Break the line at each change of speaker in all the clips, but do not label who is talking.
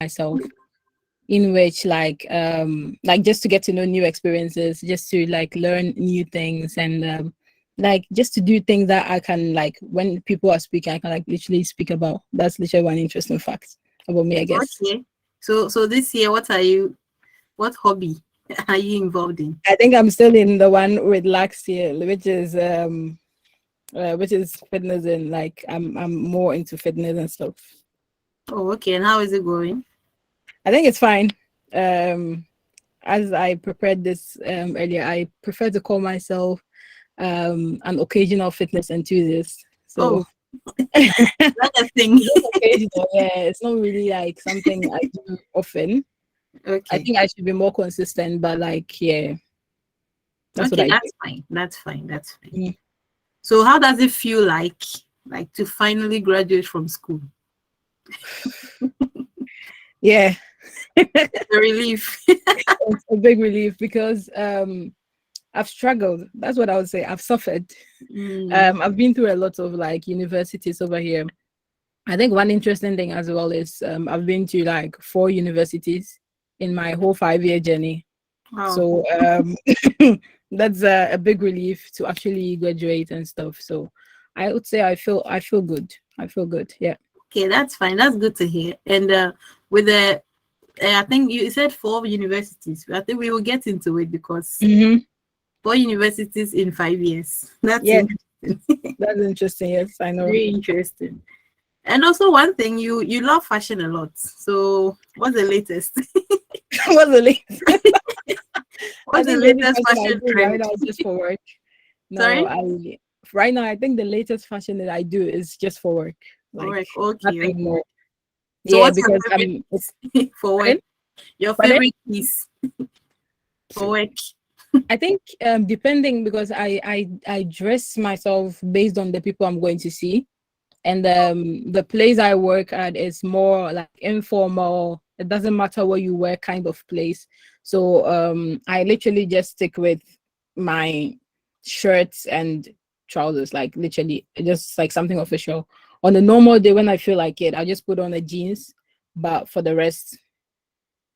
myself, in which like just to get to know new experiences, just to like learn new things, and like just to do things that I can, like when people are speaking, I can like literally speak about. That's literally one interesting fact about me, I guess.
Okay. So this year, what hobby are you involved in?
I think I'm still in the one with last year, which is fitness, and like I'm more into fitness and stuff.
Oh, okay. And how is it going?
I think it's fine. Um, as I prepared this earlier, I prefer to call myself an occasional fitness enthusiast. So
Oh, that's a thing.
just occasional, yeah. It's not really like something I do often. I
Okay.
think I should be more consistent, but like, yeah, that's what
Okay,
I
that's fine. That's fine. That's fine.
do.
So how does it feel like to finally graduate from school?
Yeah,
The relief.
it's a big relief because I've struggled. That's what I would say. I've suffered.
Mm.
I've been through a lot of like universities over here. I think one interesting thing as well is I've been to like 4 universities in my whole 5 year journey.
Wow.
So that's a big relief to actually graduate and stuff. So I would say I feel good. I feel good. Yeah.
Okay, that's fine. That's good to hear. And with the I think you said 4 universities. I think we will get into it because
Mm-hmm.
4 universities in 5 years. That's
Yeah,
interesting.
that's interesting. Yes, I know.
Very interesting. And also one thing, you love fashion a lot. So what's the latest?
What's the latest? I
What's the
think the only
latest
fashion I
fashion
do right
trend?
now is just for work. No,
Sorry?
I right now I think the latest fashion that I do is just for work.
For
Like
work. Okay,
nothing
okay.
more.
So
Yeah,
what's your
because
favorite piece for work?
pardon?
Your
Pardon?
favorite piece for work?
I think depending, because I dress myself based on the people I'm going to see, and the place I work at is more like informal. It doesn't matter what you wear, kind of place. So I literally just stick with my shirts and trousers, like literally just like something official. On a normal day when I feel like it, I just put on a jeans. But for the rest,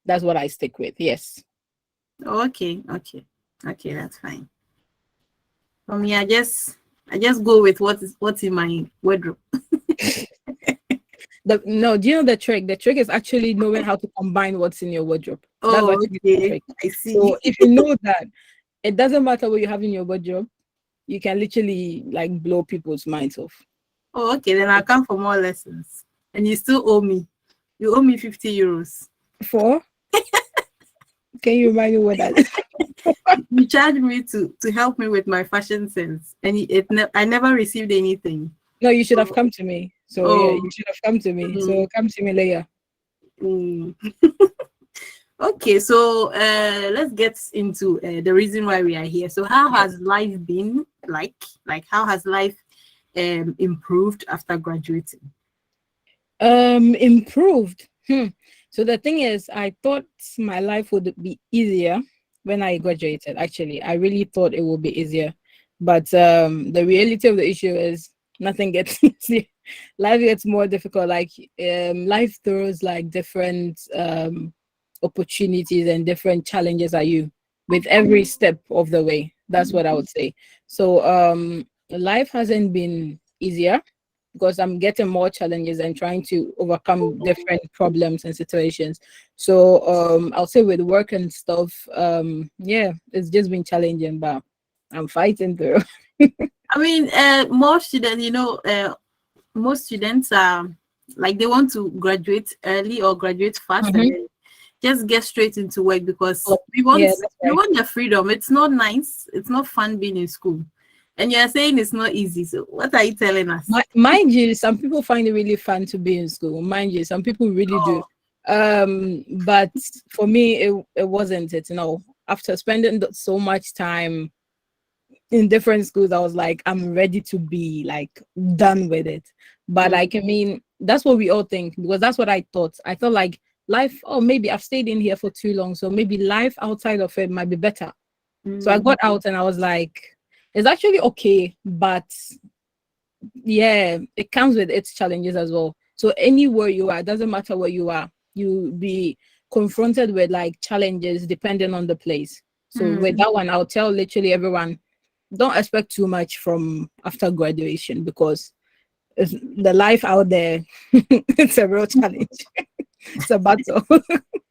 that's what I stick with. Yes.
Okay, okay. Okay, that's fine. For me, I just go with what's in my wardrobe.
No, do you know the trick? The trick is actually knowing how to combine what's in your wardrobe. That's
Oh,
actually the
okay.
trick.
I see.
So if you know that, it doesn't matter what you have in your wardrobe, you can literally like blow people's minds off.
Oh, okay. Then I'll come for more lessons. And you still owe me. You owe me 50 euros.
For can you remind me what that is?
You charge me to help me with my fashion sense, and I never received anything.
No, you should have
So,
come to me. So yeah,
oh,
you should have come to me.
mm,
So come to me later.
mm. Okay. So let's get into the reason why we are here. So how
Yes.
has life been like? Like how has life improved after graduating?
Improved. So the thing is, I thought my life would be easier when I graduated. Actually, I really thought it would be easier, but the reality of the issue is nothing gets easier. Life gets more difficult. Like life throws like different opportunities and different challenges at you with every step of the way. That's what I would say. So life hasn't been easier because I'm getting more challenges and trying to overcome different problems and situations. So I'll say with work and stuff, yeah, it's just been challenging, but I'm fighting through.
I mean, most students are like they want to graduate early or graduate fast and
Mhm.
then just get straight into work because
Oh, yeah, that's
we
right.
want the freedom. It's not nice. It's not fun being in school. And you're saying it's not easy. So what are you telling us?
Mind you, some people find it really fun to be in school. Mind you, some people really do.
Oh,
But for me, it wasn't it. After spending so much time in different schools, I was like, I'm ready to be like done with it. But
mm,
like, I mean, that's what we all think, because that's what I thought. I thought like life, oh, maybe I've stayed in here for too long, so maybe life outside of it might be better. So I
mm,
got out and I was like, it's actually okay, but yeah, it comes with its challenges as well. So anywhere you are, it doesn't matter where you are. you be confronted with like challenges depending on the place. So
Mm.
with that one, I'll tell literally everyone, don't expect too much from after graduation, because the life out there, it's a real challenge. It's a battle.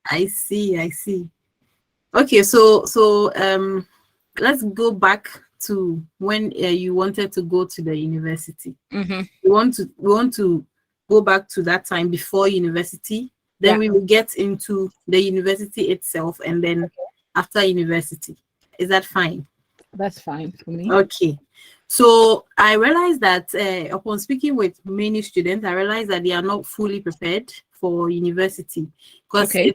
I see. I see. Okay, so let's go back to when you wanted to go to the university.
Hmm.
We want to go back to that time before university. Then
Yeah,
we will get into the university itself, and then after university. Is that fine?
that's fine for me.
Okay. So I realized that upon speaking with many students, I realized that they are not fully prepared for university, because
Okay.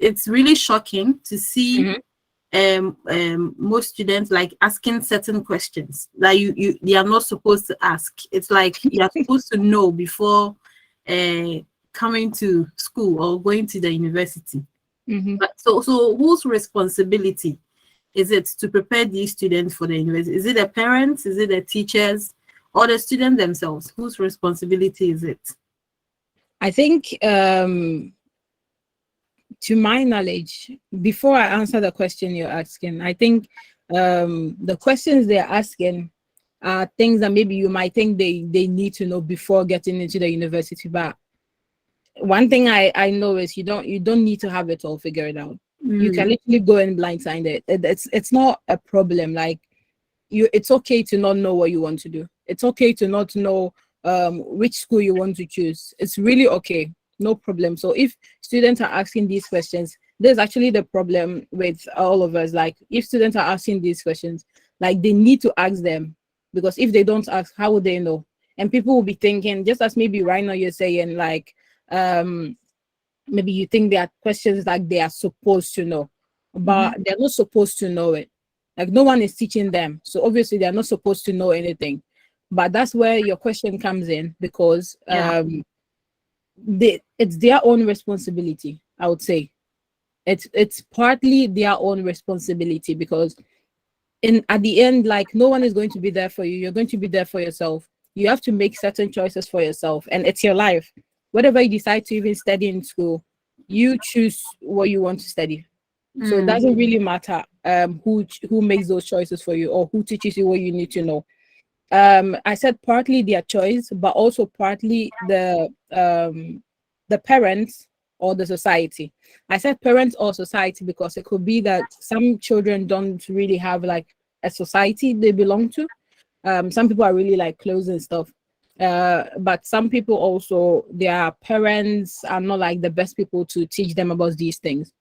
it's really shocking to see
Hmm.
most students like asking certain questions that you they are not supposed to ask. It's like you are supposed to know before uh, coming to school or going to the university.
Hmm.
But so whose responsibility is it to prepare these students for the university? Is it the parents? Is it the teachers? Or the students themselves? Whose responsibility is it?
I think, to my knowledge, before I answer the question you're asking, I think the questions they're asking are things that maybe you might think they need to know before getting into the university. But one thing I know is you don't need to have it all figured out. You can
Mm,
literally go in blindsided. It's not a problem. Like, it's okay to not know what you want to do. It's okay to not know which school you want to choose. It's really okay, no problem. So if students are asking these questions, there's actually the problem with all of us. Like, if students are asking these questions, like, they need to ask them, because if they don't ask, how would they know? And people will be thinking, just as maybe right now you're saying, like, um maybe you think there are questions like they are supposed to know,
mhm.
but they're not supposed to know it. Like, no one is teaching them. So obviously they're not supposed to know anything. But that's where your question comes in, because
Yeah.
it's their own responsibility, I would say. It's partly their own responsibility, because in at the end, like, no one is going to be there for you. You're going to be there for yourself. You have to make certain choices for yourself, and it's your life. Whatever you decide to even study in school, you choose what you want to study. So it
Mm,
doesn't really matter who makes those choices for you, or who teaches you what you need to know. I said partly their choice, but also partly the parents or the society. I said parents or society because it could be that some children don't really have like a society they belong to. Some people are really like close and stuff. But some people also, their parents are not like the best people to teach them about these things.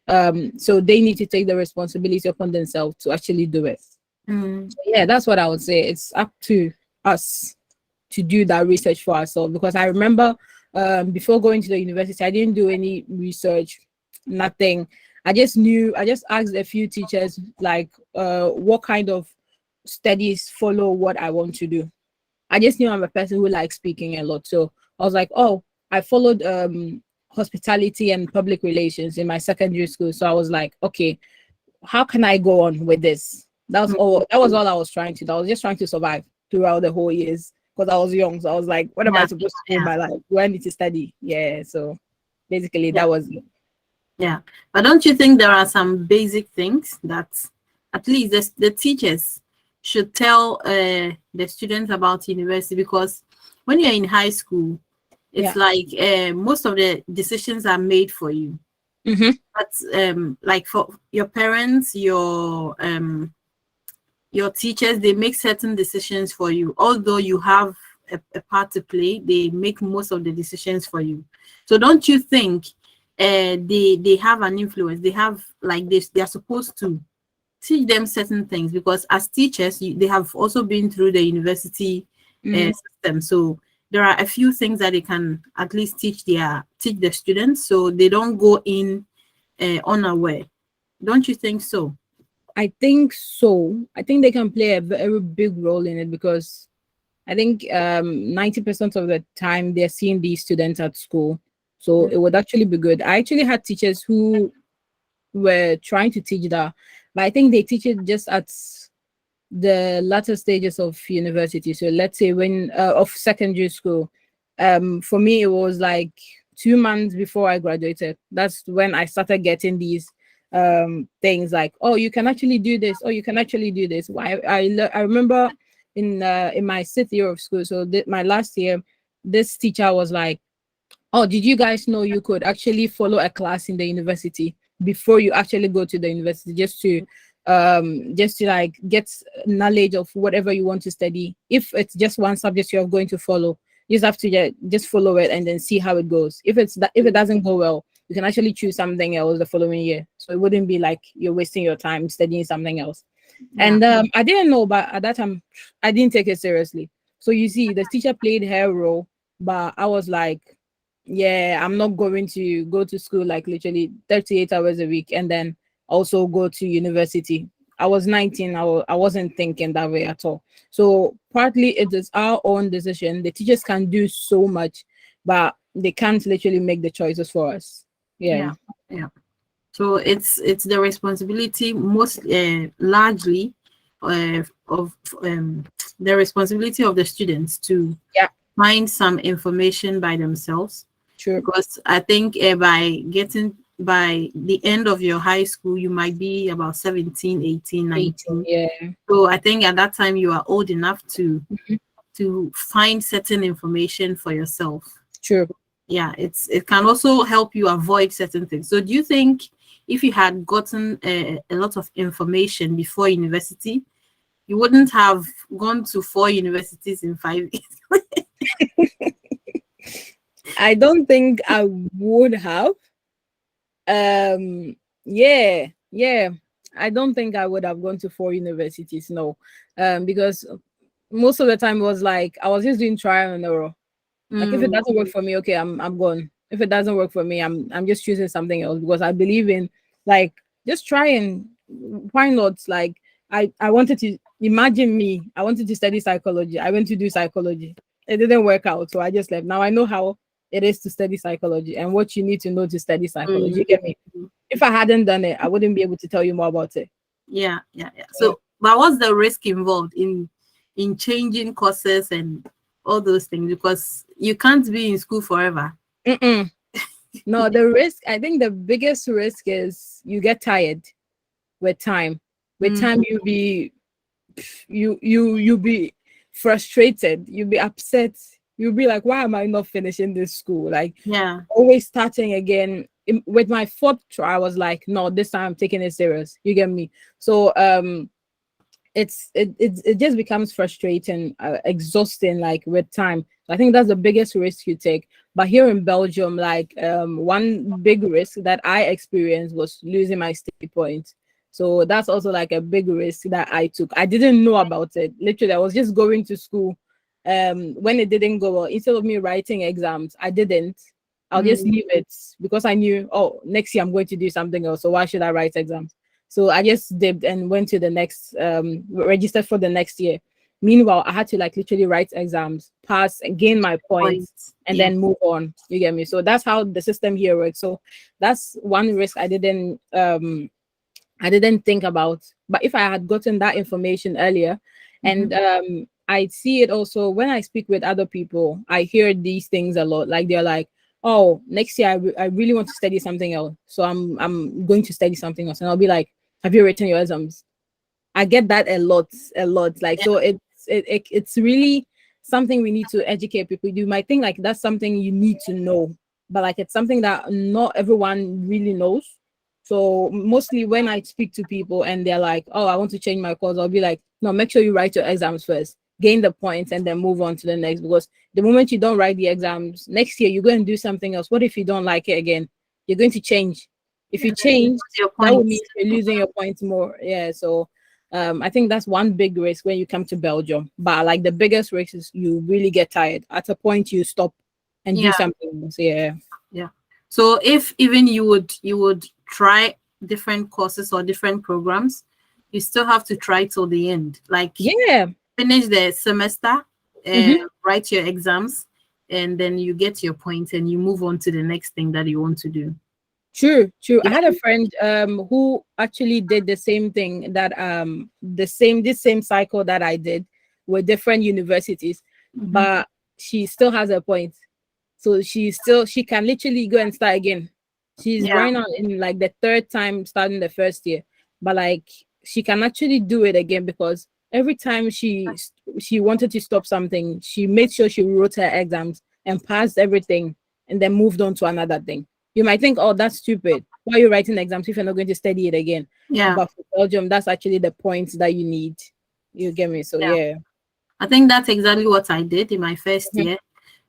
So they need to take the responsibility upon themselves to actually do it.
mm,
Yeah, that's what I would say. It's up to us to do that research for ourselves, because I remember before going to the university, I didn't do any research, nothing. I just asked a few teachers like what kind of studies follow what I want to do. I just knew I'm a person who likes speaking a lot. So I was like, oh, I followed hospitality and public relations in my secondary school. So I was like, okay, how can I go on with this? That's
mm.
all. That was all I was trying to do. I was just trying to survive throughout the whole years, because I was young. So I was like, what am I
Yeah,
supposed to do in
yeah,
my life? Do I need to study? Yeah. So basically,
yeah,
that was it.
yeah. But don't you think there are some basic things that at least the teachers should tell the students about university? Because when you're in high school, it's
Yeah.
like most of the decisions are made for you.
Mm-hmm.
But like for your parents, your teachers, they make certain decisions for you. Although you have a part to play, they make most of the decisions for you. So don't you think they have an influence? They have like this. They are supposed to teach them certain things, because as teachers, they have also been through the university
Mm-hmm.
system. So there are a few things that they can at least teach the students, so they don't go in unaware. Don't you think so?
I think so. I think they can play a very big role in it, because I think 90% of the time they're seeing these students at school. So
Mm,
it would actually be good. I actually had teachers who were trying to teach that, but I think they teach it just at the latter stages of university. So let's say when of secondary school. For me, it was like 2 months before I graduated. That's when I started getting these things like, oh, you can actually do this. Oh, you can actually do this. I remember in my 6th year of school, so my last year, this teacher was like, oh, did you guys know you could actually follow a class in the university before you actually go to the university, just to like get knowledge of whatever you want to study. If it's just one subject you're going to follow, you just have to just follow it and then see how it goes. If it doesn't go well, you can actually choose something else the following year. So it wouldn't be like you're wasting your time studying something else. And I didn't know, but at that time, I didn't take it seriously. So you see, the teacher played her role, but I was like, yeah, I'm not going to go to school like literally 38 hours a week and then also go to university. I was 19. I wasn't thinking that way at all. So partly it is our own decision. The teachers can do so much, but they can't literally make the choices for us. Yeah.
So it's the responsibility most largely of the responsibility of the students to find some information by themselves.
Sure.
Because I think by the end of your high school, you might be about 17, 18, 19.
Yeah.
So I think at that time you are old enough to find certain information for yourself.
Sure.
Yeah, it can also help you avoid certain things. So do you think if you had gotten a lot of information before university, you wouldn't have gone to 4 universities in 5 years?
I don't think I would have. Yeah. I don't think I would have gone to 4 universities, no. Because most of the time it was like I was just doing trial and error. Like if it doesn't work for me, okay, I'm gone. If it doesn't work for me, I'm just choosing something else because I believe in like just try and why not? Like I wanted to imagine me. I wanted to study psychology. I went to do psychology. It didn't work out, so I just left. Now I know how it is to study psychology and what you need to know to study psychology. You get me? If I hadn't done it, I wouldn't be able to tell you more about it.
Yeah. So, but what's the risk involved in changing courses and all those things? Because you can't be in school forever.
No, the risk, I think the biggest risk is you get tired with time. With time, you'll be frustrated, you'll be upset, you'll be like, why am I not finishing this school? Like, always starting again. With my 4th try, I was like, no, this time I'm taking it serious. You get me? So it just becomes frustrating, exhausting, like with time. I think that's the biggest risk you take. But here in Belgium, like one big risk that I experienced was losing my stay point. So that's also like a big risk that I took. I didn't know about it. Literally, I was just going to school. When it didn't go well, instead of me writing exams, I'll just leave it because I knew, oh, next year I'm going to do something else. So why should I write exams? So I just dipped and went to the next, registered for the next year. Meanwhile, I had to like literally write exams, pass and gain my points, and then move on. You get me? So that's how the system here works. So that's one risk I didn't think about. But if I had gotten that information earlier, and I see it also when I speak with other people, I hear these things a lot. Like they're like, oh, next year I really want to study something else, so I'm going to study something else, and I'll be like, have you written your exams? I get that a lot. Like, so it's really something we need to educate people. You might think like that's something you need to know, but like it's something that not everyone really knows. So mostly when I speak to people and they're like, oh, I want to change my course, I'll be like, no, make sure you write your exams first, gain the points, and then move on to the next. Because the moment you don't write the exams, next year you're going to do something else. What if you don't like it again? You're going to change. If you change, that would mean you're losing your points more. Yeah. So I think that's one big risk when you come to Belgium. But like the biggest risk is you really get tired. At a point you stop and do something else. Yeah.
So if even you would try different courses or different programs, you still have to try till the end. Like finish the semester, write your exams, and then you get your points and you move on to the next thing that you want to do.
True. I had a friend who actually did the same thing that this same cycle that I did with different universities, but she still has a point. So she can literally go and start again. She's
Yeah.
right now in like the third time starting the first year, but like she can actually do it again because every time she wanted to stop something, she made sure she wrote her exams and passed everything, and then moved on to another thing. You might think, oh, that's stupid. Why are you writing exams if you're not going to study it again?
Yeah.
But for Belgium, that's actually the point that you need. You get me? So
Yeah.
yeah.
I think that's exactly what I did in my first
Mhm.
year.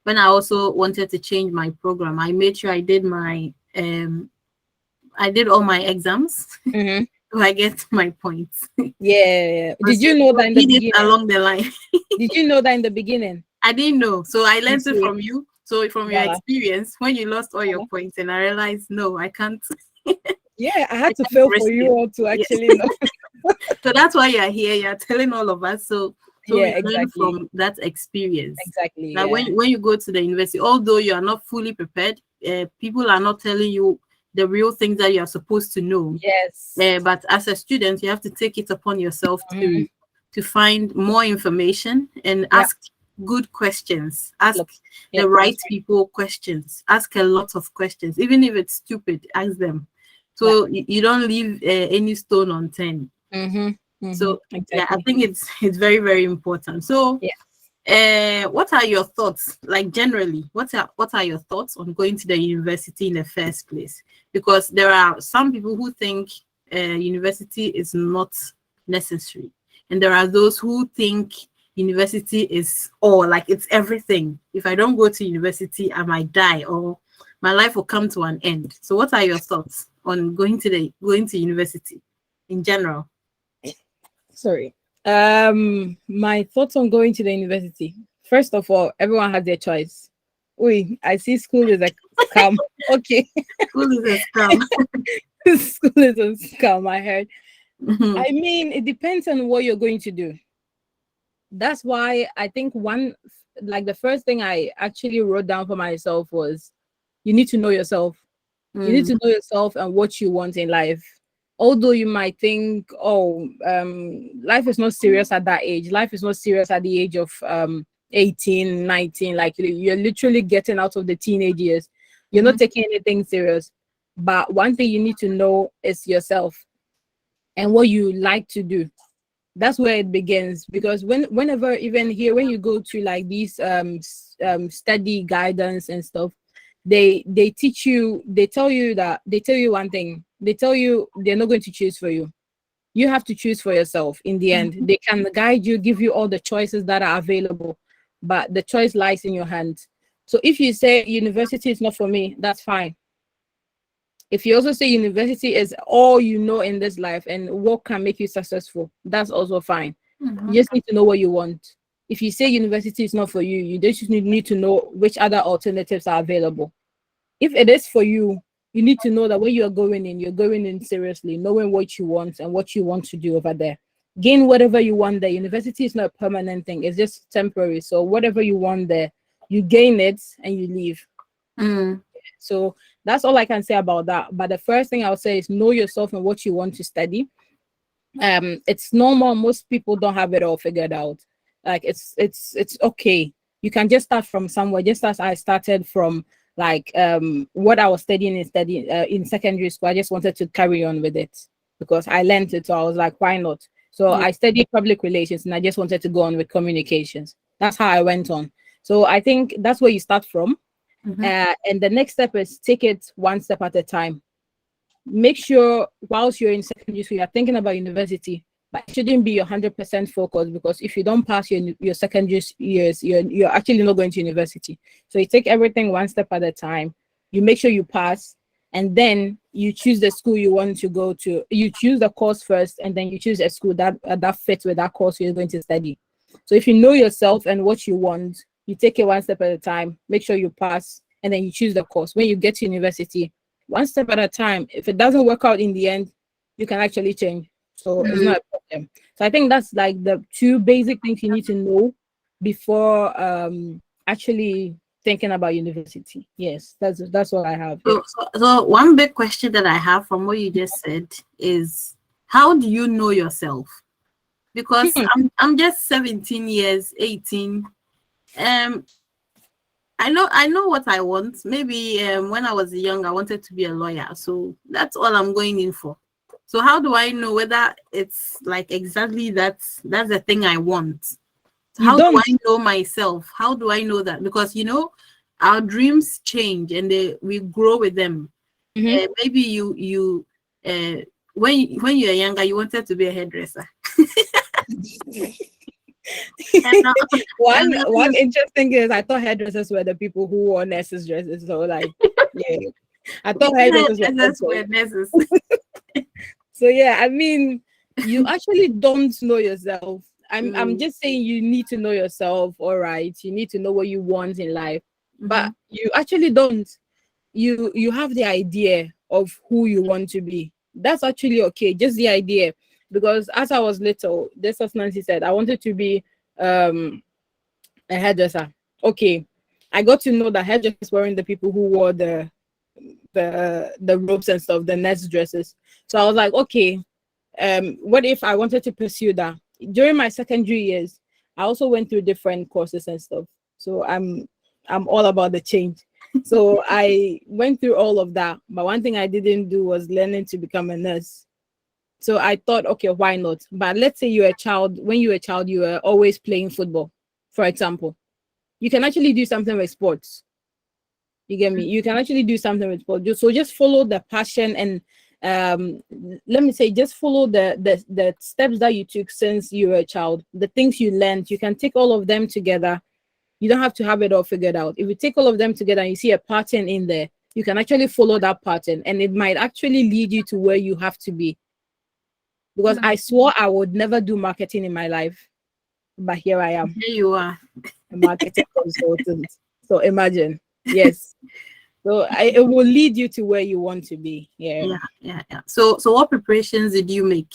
When I also wanted to change my program, I made sure I did all my exams
Mhm.
so I get my points.
Yeah.
But
Did you
some
know
people
that in the
did it
beginning?
along the line.
Did you know that in the beginning?
I didn't know. So I
You
learned it
see,
from you. So from your
voila.
experience, when you lost all your
Voila.
points, and I realized, no, I can't,
Yeah, I
I
had to
can't
fail for
risk
you
it.
all to
Yeah.
actually know.
So that's why you're here. You're telling all of us. So
Yeah,
we learn
exactly.
from that experience.
Exactly.
That
Yeah.
when you go to the university, although you are not fully prepared, people are not telling you the real things that you are supposed to know.
Yes.
But as a student, you have to take it upon yourself
Mhm.
to find more information and
Yeah.
ask good questions. Ask
Look.
the
Yep.
right
That's right.
people questions. Ask a lot of questions, even if it's stupid. Ask them,
Yeah.
so you don't leave any stone unturned.
Mhm. Mhm.
So yeah, I
Exactly.
think it's very very important. So
Yeah.
what are your thoughts, like generally, what are your thoughts on going to the university in the first place? Because there are some people who think university is not necessary, and there are those who think university is all, like it's everything. If I don't go to university, I might die, or my life will come to an end. So what are your thoughts on going to university in general?
Sorry. My thoughts on going to the university. First of all, everyone has their choice. Oi, I see school is a scam. Okay.
School is a scam.
School is a scam, I heard.
Mhm.
I mean, it depends on what you're going to do. That's why I think like the first thing I actually wrote down for myself was you need to know yourself. You need
Mm,
to know yourself and what you want in life. Although you might think, oh, life is not serious at that age. Life is not serious at the age of 18, 19. Like you're literally getting out of the teenage years. You're not
mhm,
taking anything serious. But one thing you need to know is yourself and what you like to do. That's where it begins, because whenever, even here, when you go to like these study guidance and stuff, they teach you, they tell you one thing. They tell you they're not going to choose for you. You have to choose for yourself. In the end,
mhm,
they can guide you, give you all the choices that are available, but the choice lies in your hands. So if you say university is not for me, that's fine. If you also say university is all you know in this life and what can make you successful, that's also fine. You
mhm,
just need to know what you want. If you say university is not for you, you just need to know which other alternatives are available. If it is for you, you need to know that when you're going in seriously, knowing what you want and what you want to do over there. Gain whatever you want there. University is not a permanent thing, it's just temporary. So whatever you want there, you gain it and you leave.
mm,
So that's all I can say about that. But the first thing I would say is know yourself and what you want to study. It's normal. Most people don't have it all figured out. Like it's okay. You can just start from somewhere. Just as I started from like what I was studying in secondary school. I just wanted to carry on with it because I learned it. So I was like, why not? So
yeah,
I studied public relations and I just wanted to go on with communications. That's how I went on. So I think that's where you start from,
mhm,
and the next step is take it one step at a time. Make sure whilst you're in secondary school, you're thinking about university, but it shouldn't be your 100% focus, because if you don't pass your secondary years, you're actually not going to university. So you take everything one step at a time. You make sure you pass, and then you choose the school you want to go to. You choose the course first, and then you choose a school that fits with that course you're going to study. So if you know yourself and what you want, you take it one step at a time. Make sure you pass, and then you choose the course. When you get to university, one step at a time. If it doesn't work out in the end, you can actually change. So it's
mm.
not a problem. So I think that's like the two basic things you need to know before actually thinking about university. Yes, that's what I have. Yeah.
So one big question that I have from what you just said is, how do you know yourself? Because
Hmm.
I'm just 17 years, 18. Um, I know what I want. Maybe when I was young, I wanted to be a lawyer. So that's all I'm going in for. So how do I know whether it's like exactly that's the thing I want?
You
How do
don't.
I know myself? How do I know that? Because our dreams change and we grow with them.
Mhm.
Maybe you when you were younger, you wanted to be a hairdresser. And now, and
One interesting thing is I thought hairdressers were the people who wore nurses dresses. So like, yeah, I thought hairdressers were
hairdressers
doctors.
were nurses.
So yeah, I mean, you actually don't know yourself. I'm
Mm,
just saying you need to know yourself, all right. You need to know what you want in life. But
mhm.
you actually don't. You have the idea of who you want to be. That's actually okay, just the idea. Because as I was little, this as Nancy said, I wanted to be um a hairdresser. Okay. I got to know that hairdressers weren't the people who wore the robes and stuff, the nurse dresses. So I was like, okay, what if I wanted to pursue that? During my secondary years, I also went through different courses and stuff. So I'm all about the change. So I went through all of that, but one thing I didn't do was learning to become a nurse. So I thought, okay, why not? But let's say you're a child. When you were a child, you were always playing football, for example. You can actually do something with sports. You get me? You can actually do something with sports. So just follow the passion and um let me say just follow the steps that you took since you were a child, the things you learned. You can take all of them together. You don't have to have it all figured out. If you take all of them together and you see a pattern in there, you can actually follow that pattern and it might actually lead you to where you have to be. Because I swore I would never do marketing in my life, but here I am,
Here you are.
a marketing consultant. So imagine. Yes. So it will lead you to where you want to be. Yeah.
Yeah. So what preparations did you make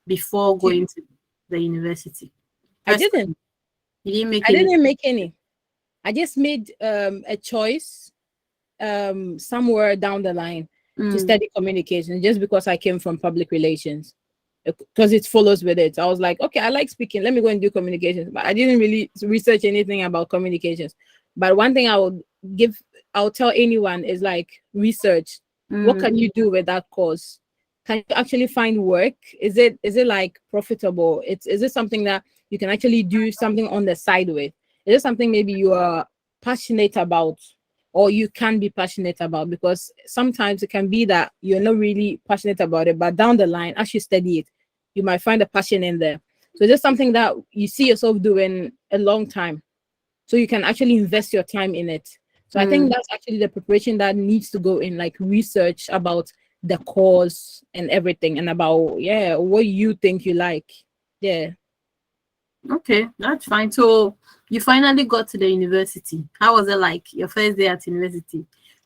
before
You-
going to the university?
I
First,
didn't.
you didn't make
I
any.
didn't make any. I just made a choice somewhere down the line to
Mm,
study communication just because I came from public relations. Because it follows with it. I was like, okay, I like speaking. Let me go and do communications. But I didn't really research anything about communications. But one thing give, I'll tell anyone is like research. What
mm,
can you do with that course? Can you actually find work? Is it like profitable? Is it something that you can actually do something on the side with? Is it something maybe you are passionate about? Or you can be passionate about, because sometimes it can be that you're not really passionate about it, but down the line, as you study it, you might find a passion in there. So just something that you see yourself doing a long time. So you can actually invest your time in it. So I think
mm.
that's actually the preparation that needs to go in, like research about the course and everything and about what you think you like. Yeah.
Okay, that's fine. So you finally got to the university. How was it like your first day at university?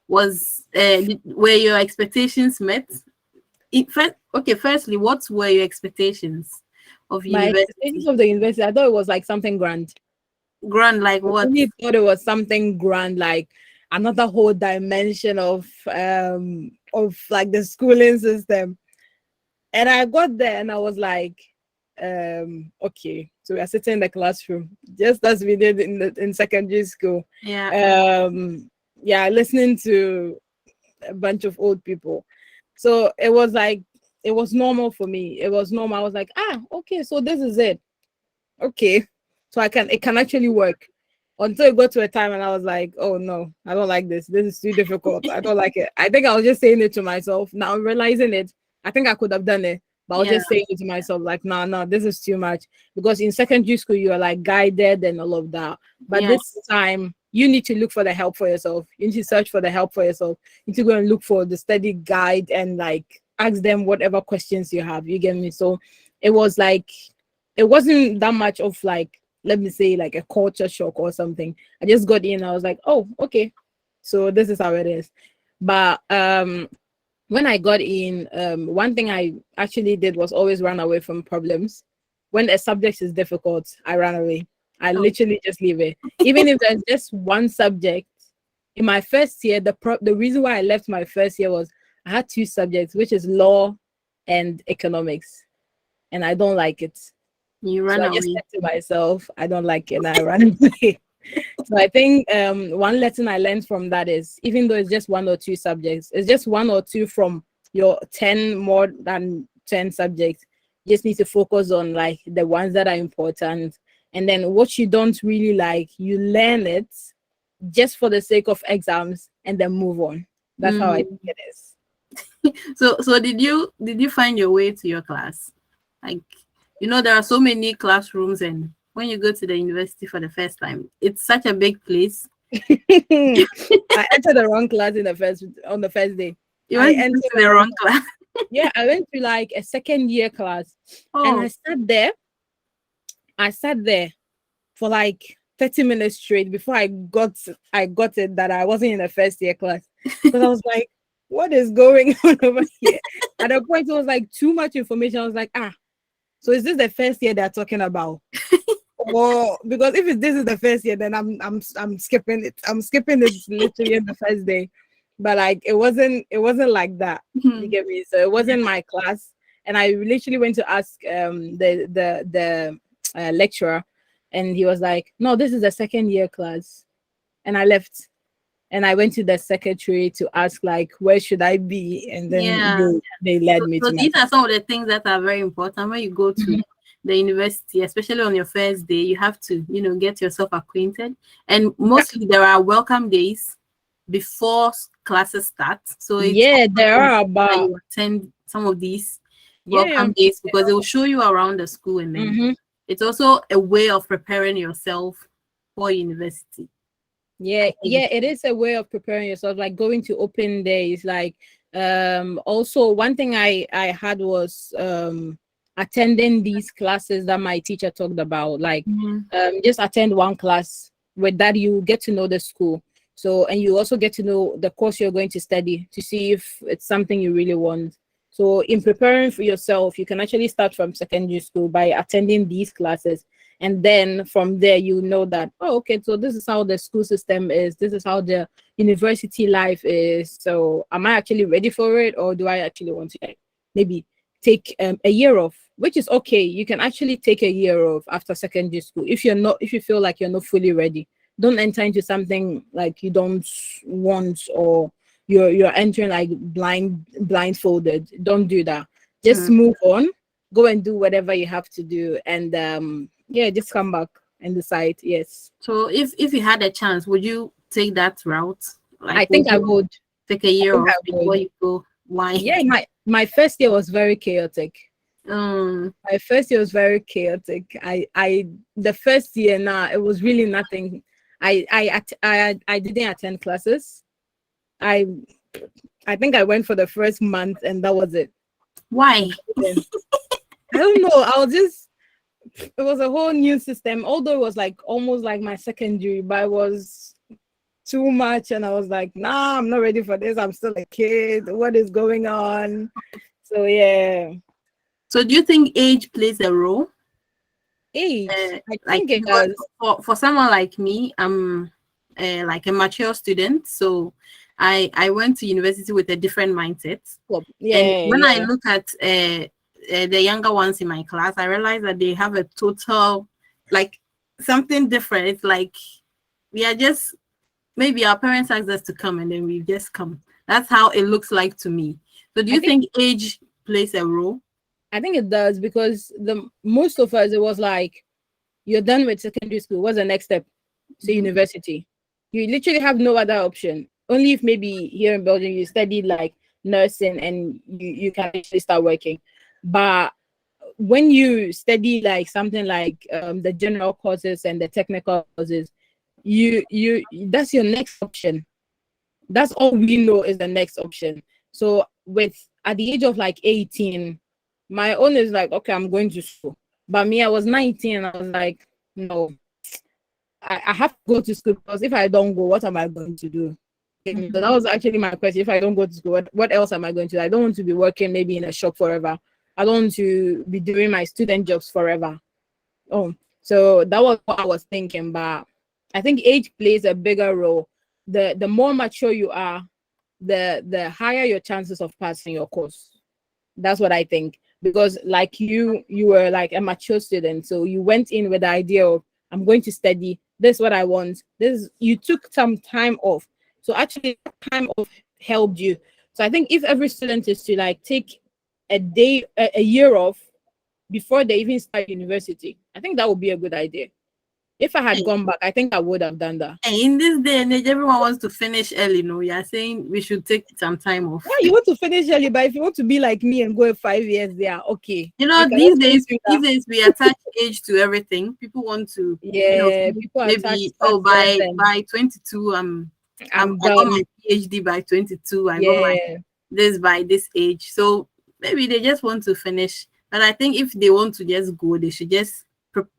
Were your expectations met? Okay, firstly, what were your expectations of
My expectations
university?
of the university, I thought it was like something grand.
Grand, like
I
what?
really thought it was something grand, like another whole dimension of like the schooling system. And I got there and I was like, okay, so we are sitting in the classroom, just as we did in secondary school.
Yeah.
Yeah, listening to a bunch of old people. So it was like it was normal for me. It was normal. I was like, okay, so this is it. Okay, so it can actually work. Until it got to a time and I was like, oh no, I don't like this. This is too difficult. I don't like it. I think I was just saying it to myself. Now I'm realizing it. I think I could have done it, but I was
Yeah.
just saying it to myself, like, no, this is too much. Because in secondary school, you are like guided and all of that. But
Yeah.
this time, you need to look for the help for yourself. You need to search for the help for yourself. You need to go and look for the study guide and like ask them whatever questions you have. You get me? So it was like it wasn't that much of like, let me say, like a culture shock or something. I just got in, I was like, oh, okay, so this is how it is. But when I got in, one thing I actually did was always run away from problems. When a subject is difficult, I ran away. I
Oh,
literally just leave it, even if there's just one subject. In my first year, the reason why I left my first year was I had two subjects, which is law and economics, and I don't like it.
you
So
ran
I just
away.
said to myself, I don't like it, and I ran away. So I think one lesson I learned from that is, even though it's just one or two subjects, it's just one or two from your 10 more than 10 subjects. You just need to focus on like the ones that are important. And then what you don't really like, you learn it just for the sake of exams and then move on. That's how I think it is.
So did you find your way to your class? Like, there are so many classrooms, and when you go to the university for the first time, it's such a big place.
I entered the wrong class on the first day.
You
I
went
entered
to the wrong class.
Yeah, I went to like a second year class, and
Oh,
I sat there for like 30 minutes straight before I got it that I wasn't in the first year class, because I was like, what is going on over here? At a point, it was like too much information. I was like, so is this the first year they're talking about? Or because if this is the first year, then I'm skipping it. I'm skipping it literally in the first day. But like it wasn't like that. You get me? So it wasn't my class. And I literally went to ask the lecturer, and he was like, no, this is the second year class. And I left. And I went to the secretary to ask like, where should I be? And then
yeah.
they led
So,
me
so
to my
these are some of the things that are very important when you go to the university, especially on your first day. You have to, get yourself acquainted. And mostly there are welcome days before classes start. So it's
there are
important that
about
you attend some of these welcome days, because it will show you around the school, and then it's also a way of preparing yourself for university.
Yeah, it is a way of preparing yourself, like going to open days. Like also one thing I had was attending these classes that my teacher talked about. Like just attend one class. With that, you get to know the school. So, and you also get to know the course you're going to study to see if it's something you really want. So in preparing for yourself, you can actually start from secondary school by attending these classes. And then from there, you know that, oh, okay, so this is how the school system is. This is how the university life is. So am I actually ready for it? Or do I actually want to like, maybe take a year off, which is okay. You can actually take a year off after secondary school. If you feel like you're not fully ready, don't enter into something like you don't want, or you're entering like blindfolded. Don't do that. Just move on, go and do whatever you have to do, and just come back and decide. Yes.
So if you had a chance, would you take that route? Like,
I think I would
take a year off before you go? Why?
Yeah, my first year was very chaotic. My first year was very chaotic. The first year it was really nothing. I didn't attend classes. I think I went for the first month and that was it.
Why?
I don't know. It was a whole new system. Although it was like almost like my secondary, but it was too much, and I was like, nah, I'm not ready for this. I'm still a kid. What is going on? So yeah.
So do you think age plays a role?
Age, I think it does.
For someone like me, I'm like a mature student, so I went to university with a different mindset. And when I look at the younger ones in my class, I realize that they have a total, like, something different. It's like we are just, maybe our parents asked us to come and then we've just come. That's how it looks like to me. So do you think age plays a role?
I think it does, because most of us, it was like, you're done with secondary school. What's the next step? So university. You literally have no other option. Only if maybe here in Belgium you studied like nursing and you can actually start working. But when you study like something like the general courses and the technical courses, you that's your next option. That's all we know is the next option. So at the age of like 18, my own is like, okay, I'm going to school. But me, I was 19 and I was like, no, I have to go to school, because if I don't go, what am I going to do? So that was actually my question. If I don't go to school, what else am I going to do? I don't want to be working maybe in a shop forever. I don't want to be doing my student jobs forever. So that was what I was thinking. But I think age plays a bigger role. The more mature you are, the higher your chances of passing your course. That's what I think. Because like you were like a mature student, so you went in with the idea of, I'm going to study this is what I want. This you took some time off. So actually time off helped you. So I think if every student is to like take a year off before they even start university, I think that would be a good idea. If I had gone back, I think I would have done that.
In this day and age, everyone wants to finish early. No, you're saying we should take some time off.
Yeah, you want to finish early, but if you want to be like me and go 5 years there, okay.
You know,
You can
these
also
days,
do that.
we attach age to everything. People want to,
Yeah, people attach
maybe
success and
by 22,
I'm
I got my
done.
PhD by 22. I got my
Yeah,
this by this age. So maybe they just want to finish. But I think if they want to just go, they should just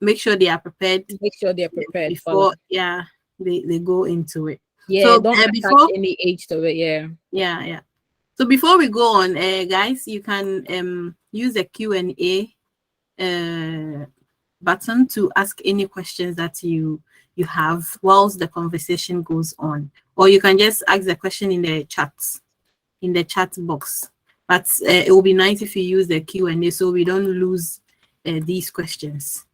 make sure they are prepared
make sure they're prepared for
before,
that.
they go into it.
Yeah,
So
don't attach
before,
any age to it. Yeah.
yeah. So before we go on, guys, you can use the Q&A button to ask any questions that you have whilst the conversation goes on, or you can just ask the question in the chat box. But it will be nice if you use the Q&A so we don't lose these questions.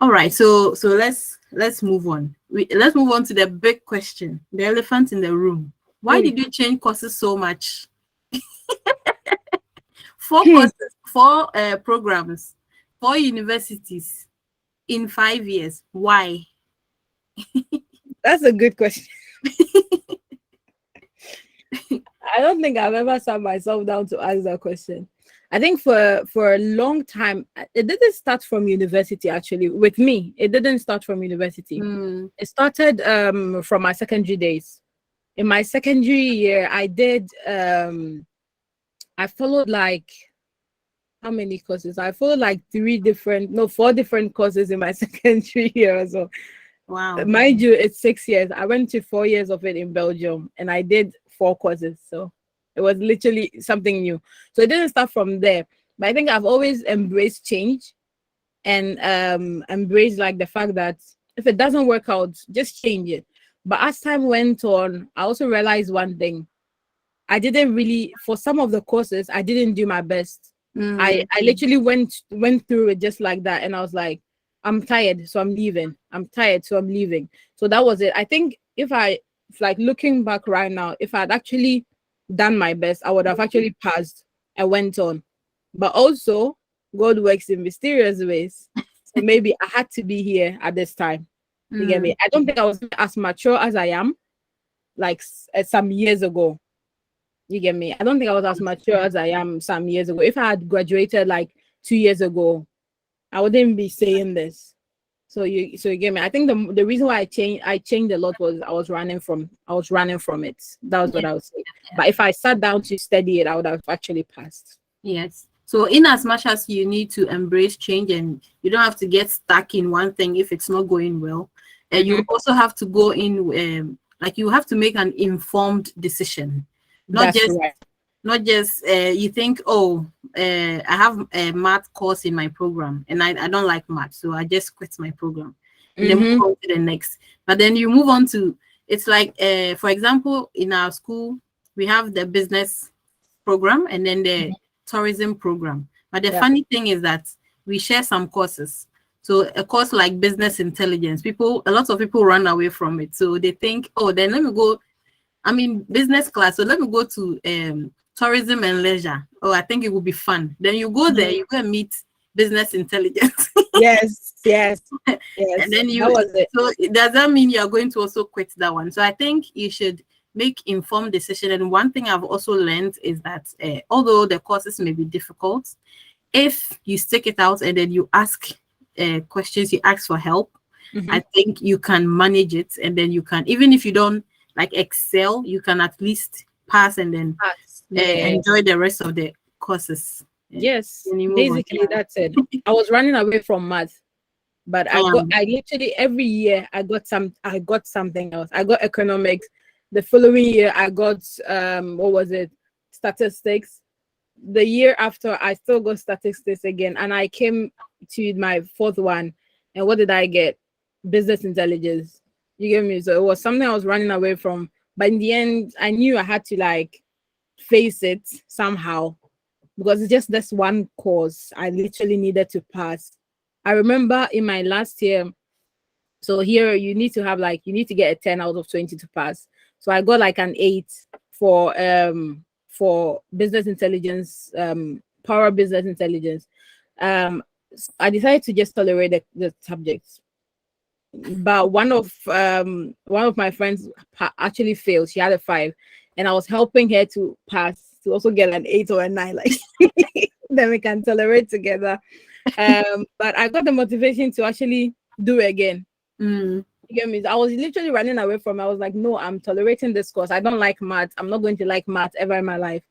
All right, so let's move on. Let's move on to the big question, the elephant in the room. Why did you change courses so much? 4 courses, 4 programs, 4 universities in 5 years. Why?
That's a good question. I don't think I've ever sat myself down to ask that question. I think for a long time, it didn't start from university. Actually, with me, it didn't start from university. It started from my secondary days. In my secondary year, I followed like how many courses? I followed like 4 different courses in my secondary year as well.
Wow.
Mind you, it's 6 years. I went to 4 years of it in Belgium and I did 4 courses. So it was literally something new. So it didn't start from there. But I think I've always embraced change and embraced like the fact that if it doesn't work out, just change it. But as time went on, I also realized one thing. I didn't really, for some of the courses, I didn't do my best. I literally went through it just like that. And I was like, I'm tired, so I'm leaving. I'm tired, so I'm leaving. So that was it. I think if like looking back right now, if I'd actually done my best, I would have actually passed and went on. But also, God works in mysterious ways. So maybe I had to be here at this time. You get me? I don't think I was as mature as I am, like some years ago. You get me? I don't think I was as mature as I am some years ago. If I had graduated like 2 years ago, I wouldn't be saying this. So you get me? I think the reason why I changed a lot was I was running from it. That was what I would say. But if I sat down to study it, I would have actually passed.
Yes. So in as much as you need to embrace change and you don't have to get stuck in one thing if it's not going well, you also have to go in like you have to make an informed decision. Not just you think, oh, I have a math course in my program and I don't like math, so I just quit my program and then move on to the next. But then you move on to, it's like for example, in our school we have the business program and then the tourism program. But the funny thing is that we share some courses. So a course like business intelligence, a lot of people run away from it. So they think, oh, then let me go, I'm in business class, so let me go to tourism and leisure. Oh, I think it will be fun. Then you go there, you go and meet business intelligence.
yes.
And then so does that mean you are going to also quit that one? So I think you should make informed decision. And one thing I've also learned is that although the courses may be difficult, if you stick it out and then you ask questions, you ask for help, I think you can manage it. And then you can, even if you don't like excel, you can at least pass and then enjoy the rest of the courses.
Yes, basically that's it. I was running away from math, but I literally every year I got something else. I got economics. The following year I got statistics. The year after I still got statistics again, and I came to my 4th one. And what did I get? Business intelligence. You get me? So it was something I was running away from. But in the end, I knew I had to like face it somehow because it's just this one course I literally needed to pass. I remember in my last year, So here you need to have like, you need to get a 10 out of 20 to pass. So I got like an 8 for business intelligence, power business intelligence. I decided to just tolerate the subjects. But one of my friends actually failed. She had a 5, and I was helping her to pass to also get an 8 or a 9, like then we can tolerate together. But I got the motivation to actually do it again.
Mm.
You get me? I was literally running away from it. I was like, no, I'm tolerating this course. I don't like math. I'm not going to like math ever in my life.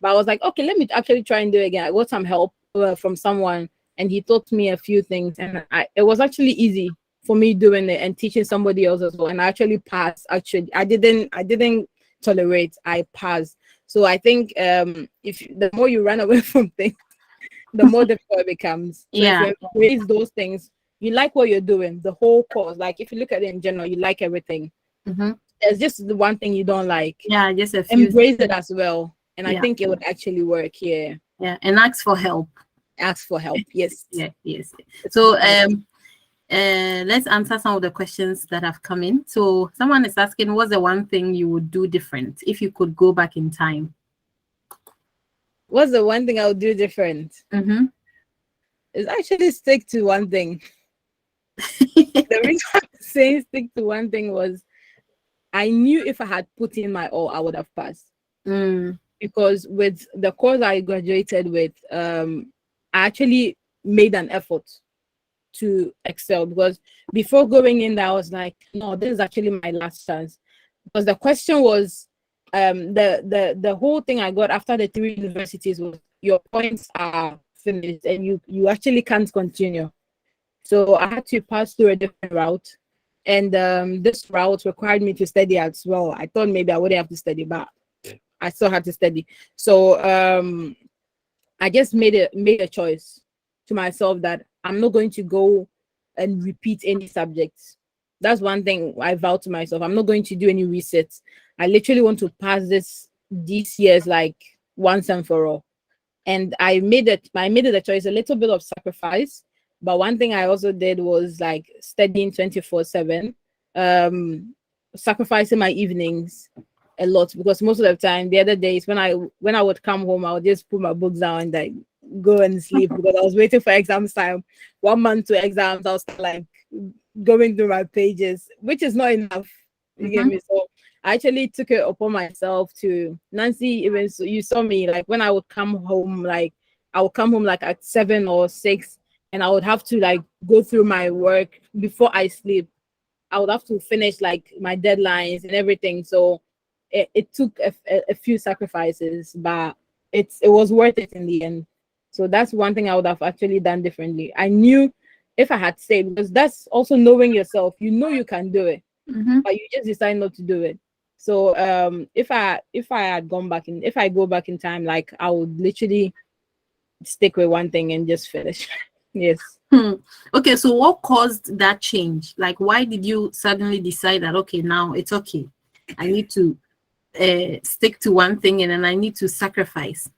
But I was like, okay, let me actually try and do it again. I got some help from someone, and he taught me a few things, and it was actually easy for me doing it and teaching somebody else as well. And I actually passed. Actually, I didn't tolerate. I passed. So I think if the more you run away from things, the more difficult it becomes. So if
Yeah.
you embrace those things, you like what you're doing, the whole course. Like if you look at it in general, you like everything.
Mm-hmm.
There's just the one thing you don't like.
Yeah, just a few.
Embrace it as well. And I
Yeah.
think it would actually work here.
Yeah, and ask for help.
Ask for help. Yes.
Yeah, yes. So let's answer some of the questions that have come in. So someone is asking, what's the one thing you would do different if you could go back in time?
What's the one thing I would do different?
Mm-hmm.
Is actually stick to one thing. The reason I'm saying stick to one thing was I knew if I had put in my all, I would have passed.
Mm.
Because with the course I graduated with, I actually made an effort to excel, because before going in there, I was like, no, this is actually my last chance. Because the question was, the whole thing I got after the 3 universities was your points are finished and you actually can't continue. So I had to pass through a different route. And this route required me to study as well. I thought maybe I wouldn't have to study, but I still had to study. So I just made a choice to myself that I'm not going to go and repeat any subjects. That's one thing I vowed to myself. I'm not going to do any resets. I literally want to pass these years like once and for all. And I made it a choice, a little bit of sacrifice. But one thing I also did was like studying 24/7, sacrificing my evenings a lot, because most of the time, the other days when I would come home, I would just put my books down and like go and sleep, because I was waiting for exams time. 1 month to exams, I was like going through my pages, which is not enough. You get me? So I actually took it upon myself to Nancy. Even so, you saw me like when I would come home, like I would come home like at 7 or 6, and I would have to like go through my work before I sleep. I would have to finish like my deadlines and everything. So it took a few sacrifices, but it was worth it in the end. So that's one thing I would have actually done differently. I knew if I had stayed, because that's also knowing yourself. You know you can do it,
Mm-hmm.
but you just decide not to do it. So if I had gone back in, if I go back in time, like I would literally stick with one thing and just finish. Yes.
Okay, so what caused that change? Like, why did you suddenly decide that, okay, now it's okay, I need to stick to one thing, and then I need to sacrifice?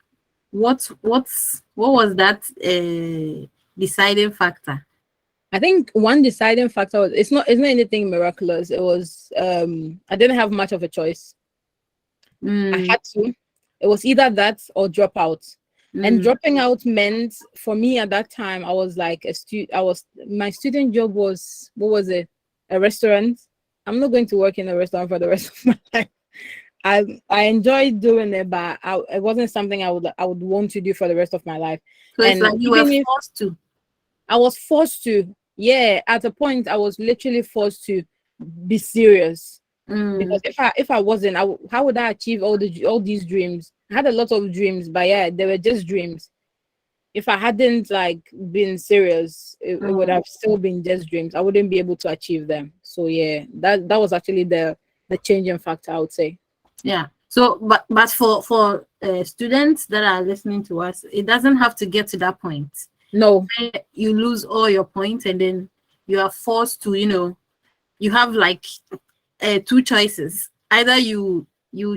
What was that deciding factor?
I think one deciding factor was it's not anything miraculous. It was I didn't have much of a choice. I had to. It was either that or drop out. And dropping out meant for me at that time, I was like my student job was, what was it? A restaurant. I'm not going to work in a restaurant for the rest of my life. I enjoyed doing it, but it wasn't something I would want to do for the rest of my life.
So it's
And
like you were forced to.
I was forced to. Yeah, at a point I was literally forced to be serious. Because if I wasn't, how would I achieve all these dreams? I had a lot of dreams, but yeah, they were just dreams. If I hadn't like been serious, it would have still been just dreams. I wouldn't be able to achieve them. So yeah, that was actually the changing factor, I would say.
Yeah. So, but for students that are listening to us, it doesn't have to get to that point.
No.
You lose all your points, and then you are forced to, you have like 2 choices. Either you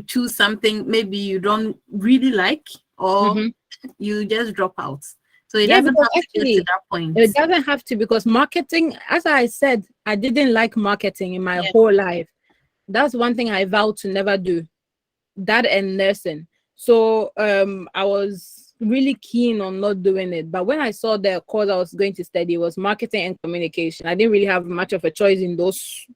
choose something maybe you don't really like, or you just drop out. So it
Yeah,
doesn't
because
have to get to
actually
that point.
it doesn't have to, because marketing, as I said, I didn't like marketing in my
Yeah.
whole life. That's one thing I vowed to never do. That and nursing. So I was really keen on not doing it. But when I saw the course I was going to study was marketing and communication, I didn't really have much of a choice in those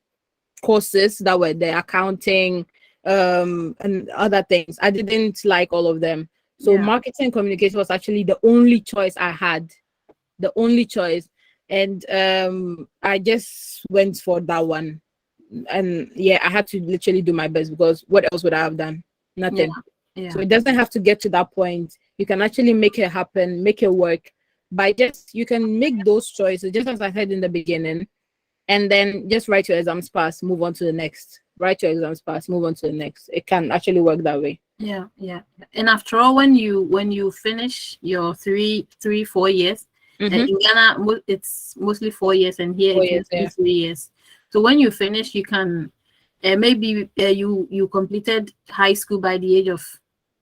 courses that were the accounting and other things. I didn't like all of them. So
Yeah.
marketing and communication was actually the only choice I had. The only choice. And I just went for that one. And yeah, I had to literally do my best, because what else would I have done?
Yeah.
Nothing. So
Yeah.
it doesn't have to get to that point. You can actually make it happen, make it work. By just, you can make those choices, just as I said in the beginning, and then just write your exams, pass, move on to the next. Write your exams, pass, move on to the next. It can actually work that way.
Yeah. Yeah. And after all, when you finish your 4 years,
Mm-hmm.
in Ghana it's mostly 4 years, and here
4
it's
years,
mostly
yeah.
3 years. So when you finish, you can maybe you completed high school by the age of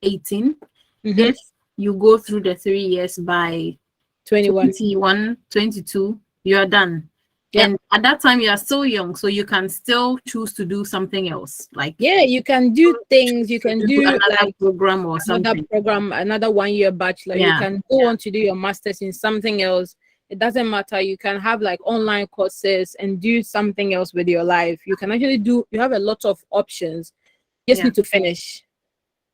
18.
Mm-hmm.
If you go through the 3 years by
21.
21, 22, you are done.
Yeah.
And at that time, you are still young, so you can still choose to do something else, like
Yeah, you can do things. You
to
can
do
do
another
like
program or
another
something.
program, another 1 year bachelor. You
Yeah,
can go on to do your master's in something else. It doesn't matter. You can have like online courses and do something else with your life. You can actually do, you have a lot of options. Just
yeah,
need to finish.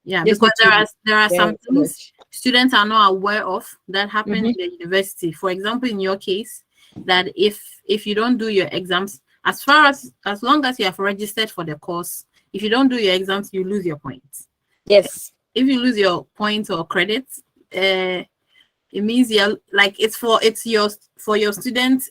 yeah.
Just
Because
need
there
to,
are there are
yeah,
some things
finish.
students are not aware of that happen
Mm-hmm.
in the university. For example, in your case, that if you don't do your exams, as long as you have registered for the course, if you don't do your exams, you lose your points.
Yes.
If you lose your points or credits, it means you're like it's your student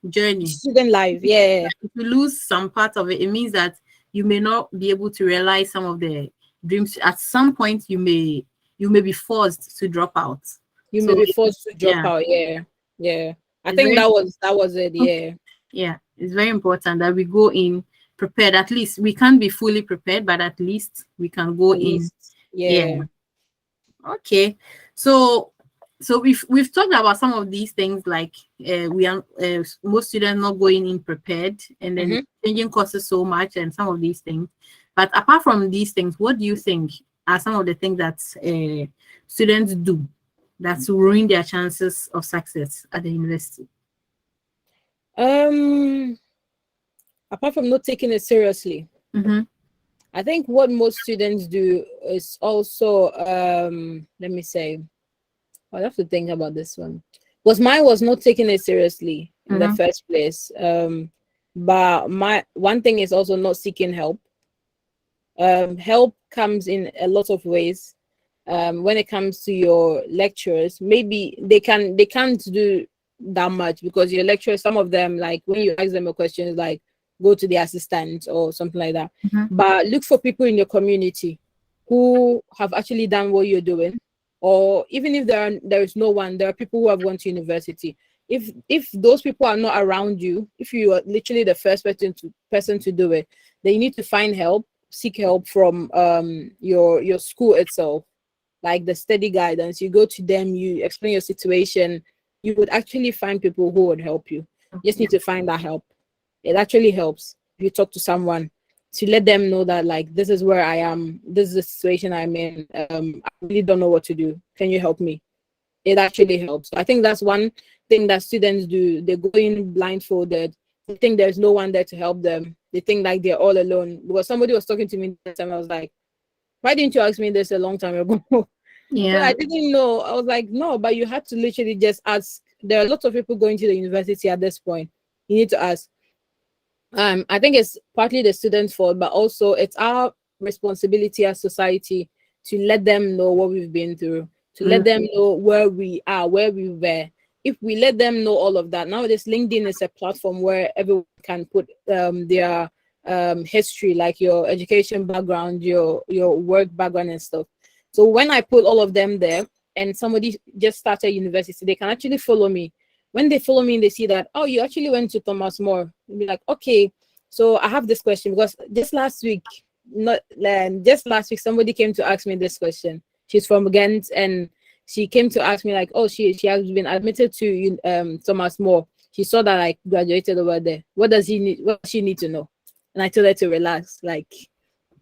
journey.
Student life. Yeah.
If you lose some part of it, it means that you may not be able to realize some of the dreams. At some point, you may be forced to drop out.
You may
So
be forced to drop
yeah,
out. Yeah. Yeah. I
it's
think
very
that was it. Yeah.
yeah, it's very important that we go in prepared. At least we can't be fully prepared, but at least we can go
At
in.
least.
Yeah.
Yeah.
Okay, so we've talked about some of these things, like we are most students not going in prepared, and then
Mm-hmm.
changing courses so much, and some of these things. But apart from these things, what do you think are some of the things that students do that's ruin their chances of success at the university?
Um, Apart from not taking it seriously,
Mm-hmm.
I think what most students do is also let me say, I have to think about this one. Was mine was not taking it seriously in the
Mm-hmm.
first place. But my one thing is also not seeking help. Help comes in a lot of ways. When it comes to your lecturers, maybe they can't do that much, because your lecturers, some of them, like when you ask them a question, it's like go to the assistant or something like that.
Mm-hmm.
But look for people in your community who have actually done what you're doing, or even if there is no one, there are people who have gone to university. If those people are not around you, if you are literally the first person to do it, then you need to find help, seek help from your school itself, like the study guidance. You go to them, you explain your situation, you would actually find people who would help you. You just
Yeah.
need to find that help. It actually helps if you talk to someone, to let them know that, like, this is where I am, this is the situation I'm in. I really don't know what to do. Can you help me? It actually helps. I think that's one thing that students do. They go in blindfolded. They think there's no one there to help them. They think like they're all alone. Because somebody was talking to me that time, I was like, why didn't you ask me this a long time ago? So
Yeah.
I didn't know. I was like, no, but you had to literally just ask. There are lots of people going to the university at this point. You need to ask. I think it's partly the students' fault, but also it's our responsibility as society to let them know what we've been through, to let
Mm.
them know where we are, where we were. If we let them know all of that, nowadays LinkedIn is a platform where everyone can put their history, like your education background, your work background and stuff. So when I put all of them there, and somebody just started university, they can actually follow me. When they follow me and they see that, oh, you actually went to Thomas More, they'll be like, okay, so I have this question, because just last week somebody came to ask me this question. She's from Ghent, and she came to ask me like, oh, she has been admitted to Thomas More. She saw that I graduated over there. What does she need to know? And I told her to relax. Like,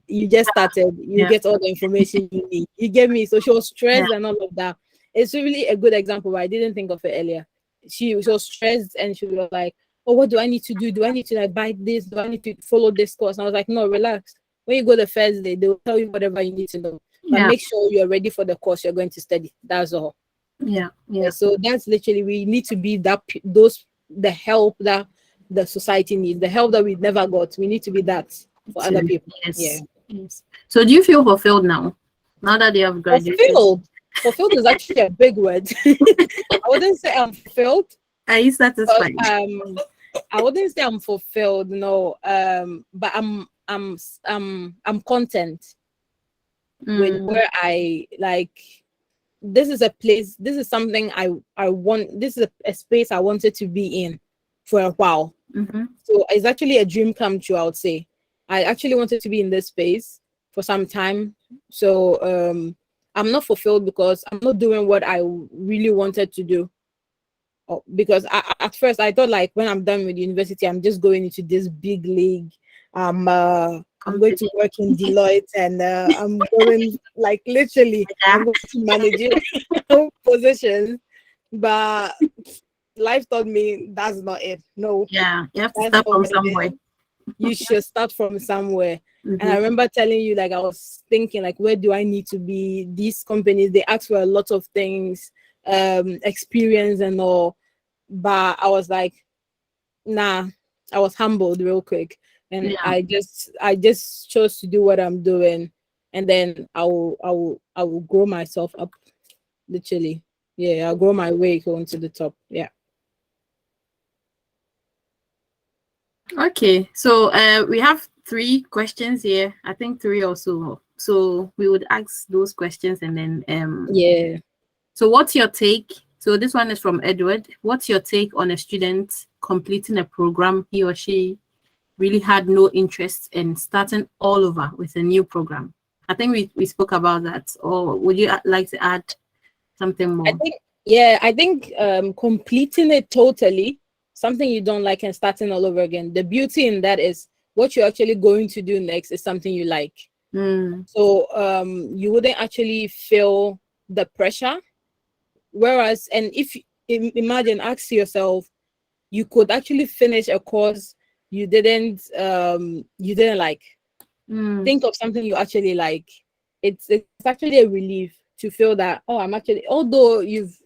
you just started, you
Yeah.
get all the information you need. You get me? So she was
Yeah.
stressed and all of that. It's really a good example, but I didn't think of it earlier. She was stressed and she was like, oh, what do I need to do? Do I need to like buy this? Do I need to follow this course? And I was like, no, relax. When you go the first day, they will tell you whatever you need to know. But
Yeah.
make sure you're ready for the course you're going to study. That's all.
Yeah. Yeah.
So that's literally, we need to be the help that the society needs, the help that we never got. We need to be that for other people. Yeah.
Yes. Yes. So do you feel fulfilled now that you have graduated?
Fulfilled is actually a big word. I wouldn't say I'm fulfilled.
Are you satisfied?
I wouldn't say I'm fulfilled, no. But I'm content with where I like. This is a place. This is something I want. This is a space I wanted to be in for a while. So it's actually a dream come true, I would say. I actually wanted to be in this space for some time. So I'm not fulfilled because I'm not doing what I really wanted to do. Because at first I thought like when I'm done with university, I'm just going into this big league. I'm going to work in Deloitte and I'm going like literally I'm going to manage positions. But life taught me that's not it. No.
Yeah, you have to start from somewhere.
You should start from somewhere. And I remember telling you, like, I was thinking, like, where do I need to be? These companies, they ask for a lot of things, experience and all. But I was like, nah, I was humbled real quick. And I just chose to do what I'm doing. And then I will grow myself up, literally. Yeah, I'll grow my way going to the top. Yeah.
Okay, so we have 3 questions here. I think 3 or so. So we would ask those questions and then
yeah.
So what's your take? So this one is from Edward. What's your take on a student completing a program he or she really had no interest in starting all over with a new program? I think we spoke about that. Or would you like to add something more?
I think completing it totally, something you don't like and starting all over again. The beauty in that is what you're actually going to do next is something you like. So you wouldn't actually feel the pressure. Whereas, and if imagine, ask yourself, you could actually finish a course you didn't like. Think of something you actually like. It's actually a relief to feel that, oh, I'm actually, although you've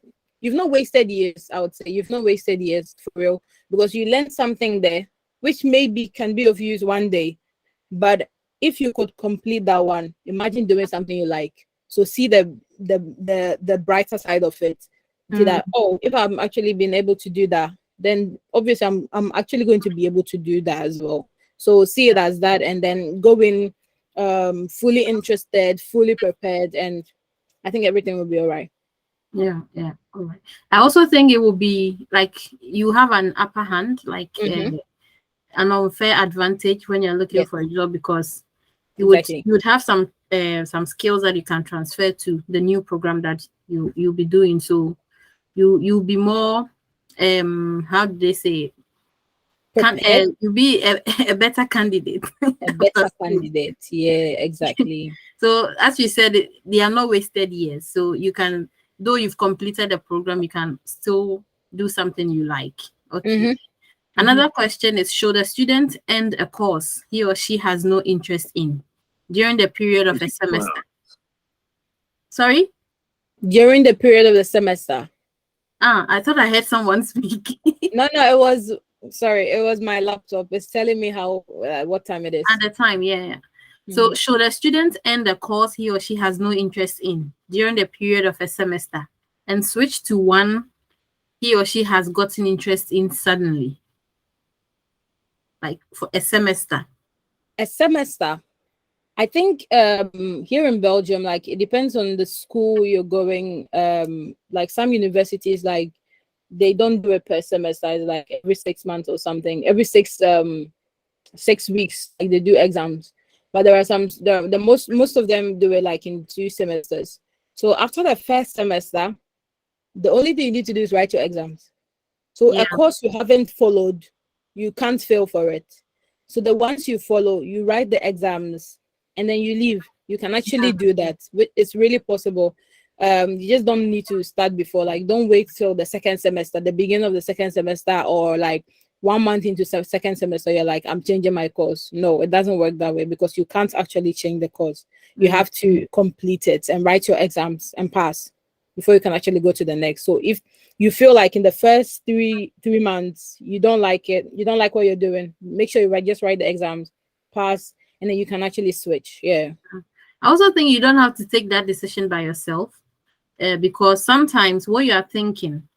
not wasted years, I would say you've not wasted years for real, because you learned something there which maybe can be of use one day. But if you could complete that one, imagine doing something you like. So see the brighter side of it. See that, oh, if I'm actually being able to do that, then obviously I'm actually going to be able to do that as well. So see it as that, and then go in fully interested, fully prepared, and I think everything will be all right.
Yeah, all right. I also think it will be like you have an upper hand, like an unfair advantage when you're looking for a job, because you would have some skills that you can transfer to the new program that you'll be doing. So you'll be more how do they say, you'll be a better candidate.
A better candidate. Yeah, exactly.
So as you said, they are not wasted years. So you can, though you've completed the program, you can still do something you like. Okay. Another question is, should a student end a course he or she has no interest in during the period of a semester? Sorry?
During the period of the semester.
I thought I heard someone speak.
No, it was my laptop. It's telling me how what time it is.
At the time, yeah. So should a student end a course he or she has no interest in during the period of a semester and switch to one he or she has gotten interest in suddenly? Like for a semester?
A semester. I think here in Belgium, like it depends on the school you're going. Like some universities, like they don't do it per semester. It's like every 6 months or something. Every 6 weeks, like they do exams. But there are some, the most of them do it like in 2 semesters. So after the first semester, the only thing you need to do is write your exams. So
Yeah.
a course you haven't followed, you can't fail for it. So the ones you follow, you write the exams and then you leave. You can actually do that. It's really possible. You just don't need to start before. Like, don't wait till the second semester, the beginning of the second semester, or like 1 month into second semester, you're like, I'm changing my course. No, it doesn't work that way because you can't actually change the course. You have to complete it and write your exams and pass before you can actually go to the next. So if you feel like in the first three months you don't like it, you don't like what you're doing, make sure you just write the exams, pass, and then you can actually switch. Yeah.
I also think you don't have to take that decision by yourself, because sometimes what you are thinking,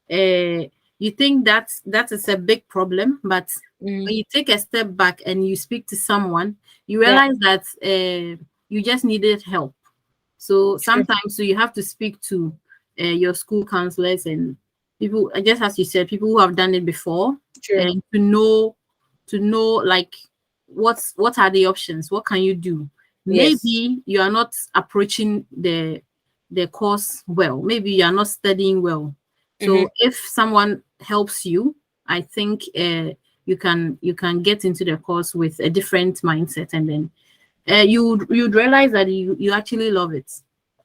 you think that is a big problem, but when you take a step back and you speak to someone, you realize that you just needed help. So sometimes you have to speak to your school counselors and people, just as you said, people who have done it before, and to know like what are the options, what can you do. Maybe you are not approaching the course well, maybe you are not studying well. So if someone helps you, I think you can get into the course with a different mindset, and then you'd realize that you actually love it.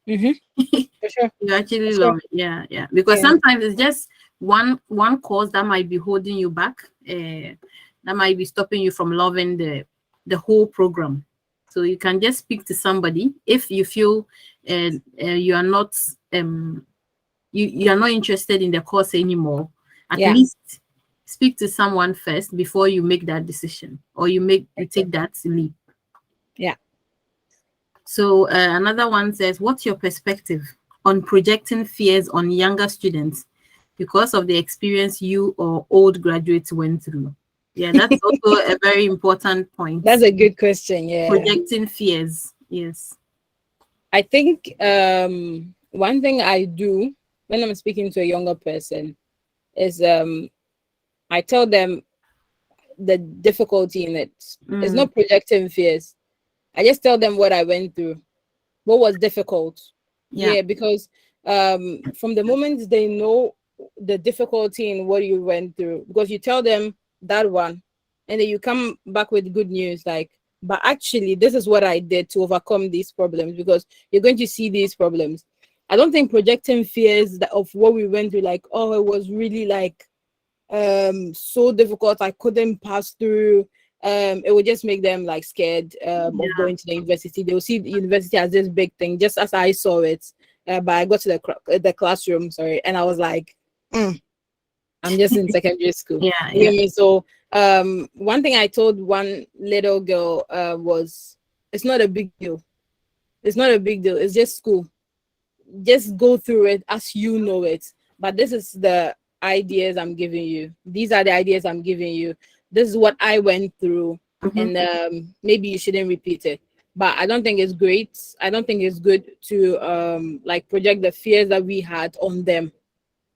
For sure.
You actually
For sure.
love it. Yeah. Because sometimes it's just one cause that might be holding you back, that might be stopping you from loving the whole program. So you can just speak to somebody if you feel you are not you are not interested in the course anymore. At least speak to someone first before you make that decision, or you take that leap.
Yeah.
So another one says, what's your perspective on projecting fears on younger students because of the experience you or old graduates went through? Yeah, that's also a very important point.
That's a good question. Yeah.
Projecting fears. Yes.
I think one thing I do when I'm speaking to a younger person is I tell them the difficulty in it. It's not projecting fears. I just tell them what I went through, what was difficult. Yeah, because from the moment they know the difficulty in what you went through, because you tell them that one, and then you come back with good news, like, but actually, this is what I did to overcome these problems, because you're going to see these problems. I don't think projecting fears of what we went through, like, oh, it was really like so difficult, I couldn't pass through. It would just make them like scared of going to the university. They will see the university as this big thing, just as I saw it. But I got to the classroom, sorry, and I was like, I'm just in secondary school.
Yeah.
You know me? So one thing I told one little girl was, it's not a big deal. It's not a big deal. It's just school. Just go through it as you know it. But this is the ideas I'm giving you. These are the ideas I'm giving you. This is what I went through, and maybe you shouldn't repeat it. But I don't think it's great. I don't think it's good to like project the fears that we had on them.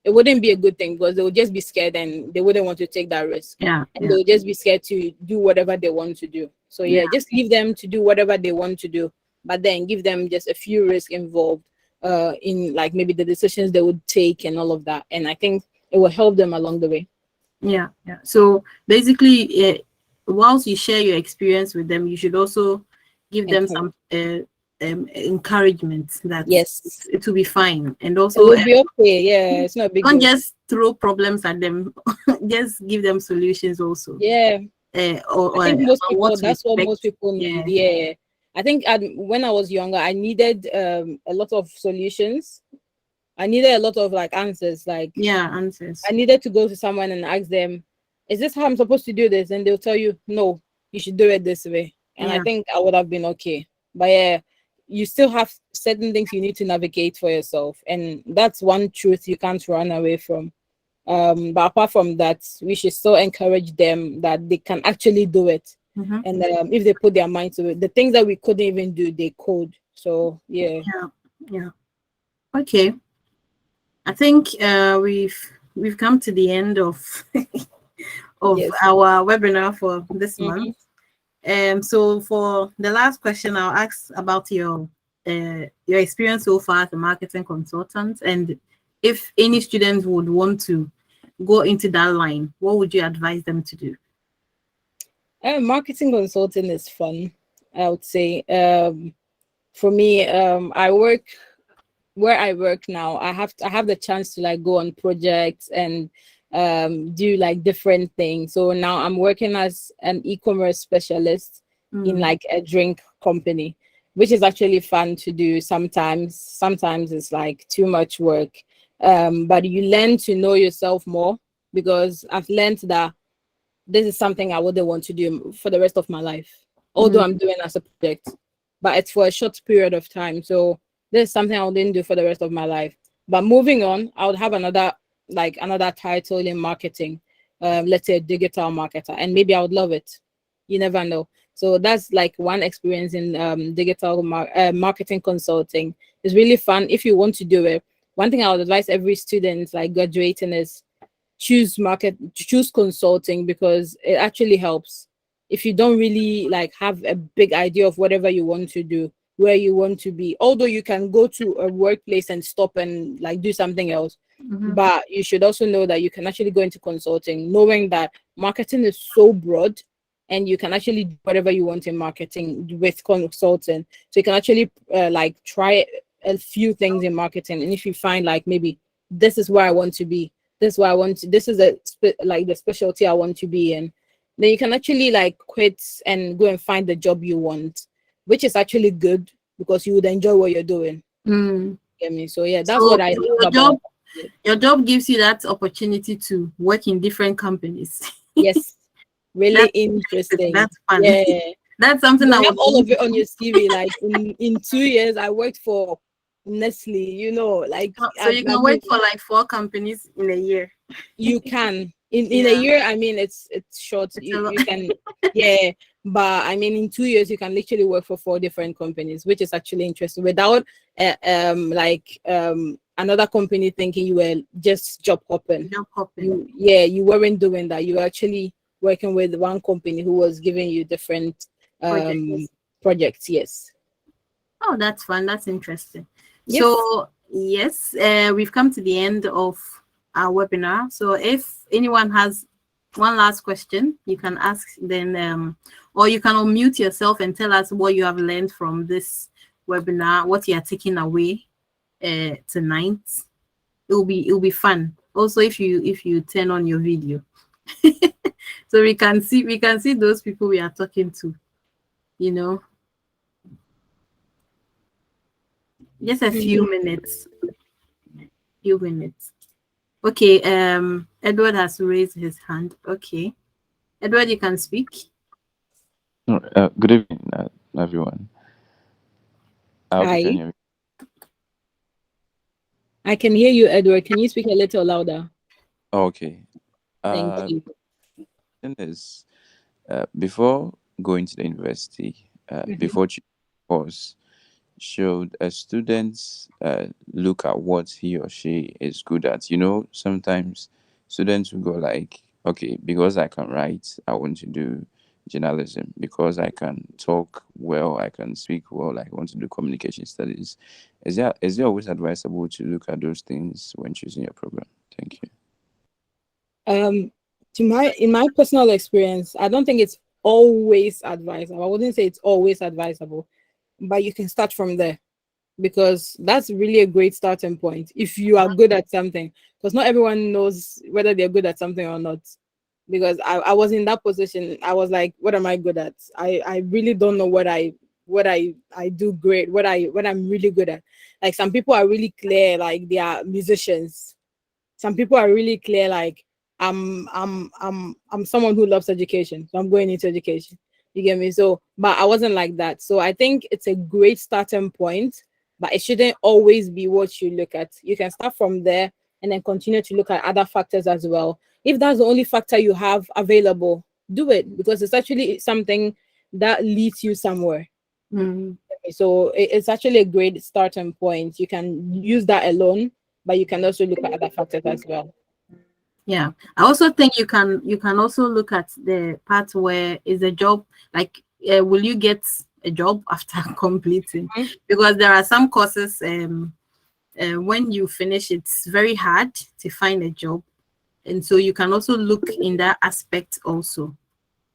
It wouldn't be a good thing, because they would just be scared and they wouldn't want to take that risk.
Yeah.
And they would just be scared to do whatever they want to do. So yeah, just leave them to do whatever they want to do, but then give them just a few risks involved in like maybe the decisions they would take and all of that. And I think it will help them along the way.
Yeah. So basically, whilst you share your experience with them, you should also give them some encouragement that it will be fine, and also
it will be okay. Yeah, it's not a big
don't
deal.
just throw problems at them. Just give them solutions also.
Yeah.
Or
I think most people,
what
that's what most people need. Yeah. I think when I was younger, I needed a lot of solutions. I needed a lot of like answers. Like,
answers.
I needed to go to someone and ask them, is this how I'm supposed to do this? And they'll tell you, no, you should do it this way. And I think I would have been okay. But yeah, you still have certain things you need to navigate for yourself. And that's one truth you can't run away from. But apart from that, we should still encourage them that they can actually do it. And if they put their mind to it, the things that we couldn't even do, they could. So yeah.
Okay. I think we've come to the end of our webinar for this month. So for the last question, I'll ask about your your experience so far as a marketing consultant, and if any students would want to go into that line, what would you advise them to do?
Marketing consulting is fun, I would say. For me, I work where I work now. I have the chance to like go on projects and do like different things. So now I'm working as an e-commerce specialist in like a drink company, which is actually fun to do sometimes. Sometimes it's like too much work. But you learn to know yourself more, because I've learned that this is something I wouldn't want to do for the rest of my life, although I'm doing as a project, but it's for a short period of time. So this is something I wouldn't do for the rest of my life. But moving on, I would have another title in marketing, let's say a digital marketer, and maybe I would love it. You never know. So that's like one experience in digital marketing consulting. It's really fun if you want to do it. One thing I would advise every student like graduating is choose consulting, because it actually helps. If you don't really like have a big idea of whatever you want to do, where you want to be, although you can go to a workplace and stop and like do something else, but you should also know that you can actually go into consulting, knowing that marketing is so broad, and you can actually do whatever you want in marketing with consulting. So you can actually like try a few things in marketing, and if you find like maybe this is where I want to be, this is where I want to, this is like the specialty I want to be in, then you can actually like quit and go and find the job you want, which is actually good because you would enjoy what you're doing. Get me? So yeah, that's
So
what I love about it.
your job gives you that opportunity to work in different companies.
Yes, really
That's
interesting.
that's fun.
Yeah,
That's something
you
I
have
would
all
want
of
to
it on
do.
your CV. Like in 2 years, I worked for Nestle. You know, like
So you
I
can
mean,
work for like 4 companies in a year.
you can in a
Yeah,
year. I mean, it's short.
it's a
You
lot.
you can, yeah, but I mean, in 2 years, you can literally work for 4 different companies, which is actually interesting without another company thinking you were just job hopping.
Job hopping
You weren't doing that. You were actually working with one company who was giving you different
projects.
projects. Yes.
Oh, that's fun. That's interesting.
Yes.
So yes, we've come to the end of our webinar. So if anyone has one last question, you can ask then, or you can unmute yourself and tell us what you have learned from this webinar, what you are taking away tonight. It will be fun. Also, if you turn on your video, so we can see those people we are talking to. You know, just a few minutes. Few minutes. Okay, Edward has raised his hand. Okay. Edward, you can speak.
Good evening, everyone. I hope you can
Hi.
hear me.
I can hear you, Edward. Can you speak a little louder?
Okay.
Thank you.
Thing is, before going to the university, before choosing course, should a student look at what he or she is good at? Sometimes students will go like, okay, because I can write, I want to do journalism. Because I can talk well, I can speak well, I want to do communication studies. Is it always advisable to look at those things when choosing your program? Thank you.
In my personal experience, I don't think it's always advisable. I wouldn't say it's always advisable, but you can start from there, because that's really a great starting point if you are good at something, because not everyone knows whether they're good at something or not. Because I was in that position. I was like, what am I good at? I really don't know what I do great, what I'm really good at. Like some people are really clear, like they are musicians. Some people are really clear, like I'm someone who loves education, so I'm going into education. You get me? So, but I wasn't like that. So I think it's a great starting point, but it shouldn't always be what you look at. You can start from there and then continue to look at other factors as well. If that's the only factor you have available, do it, because it's actually something that leads you somewhere.
Mm.
So it's actually a great starting point. You can use that alone, but you can also look at other factors as well.
Yeah, I also think you can also look at the part where is the job like will you get a job after completing,
Mhm.
because there are some courses when you finish, it's very hard to find a job, and so you can also look in that aspect also,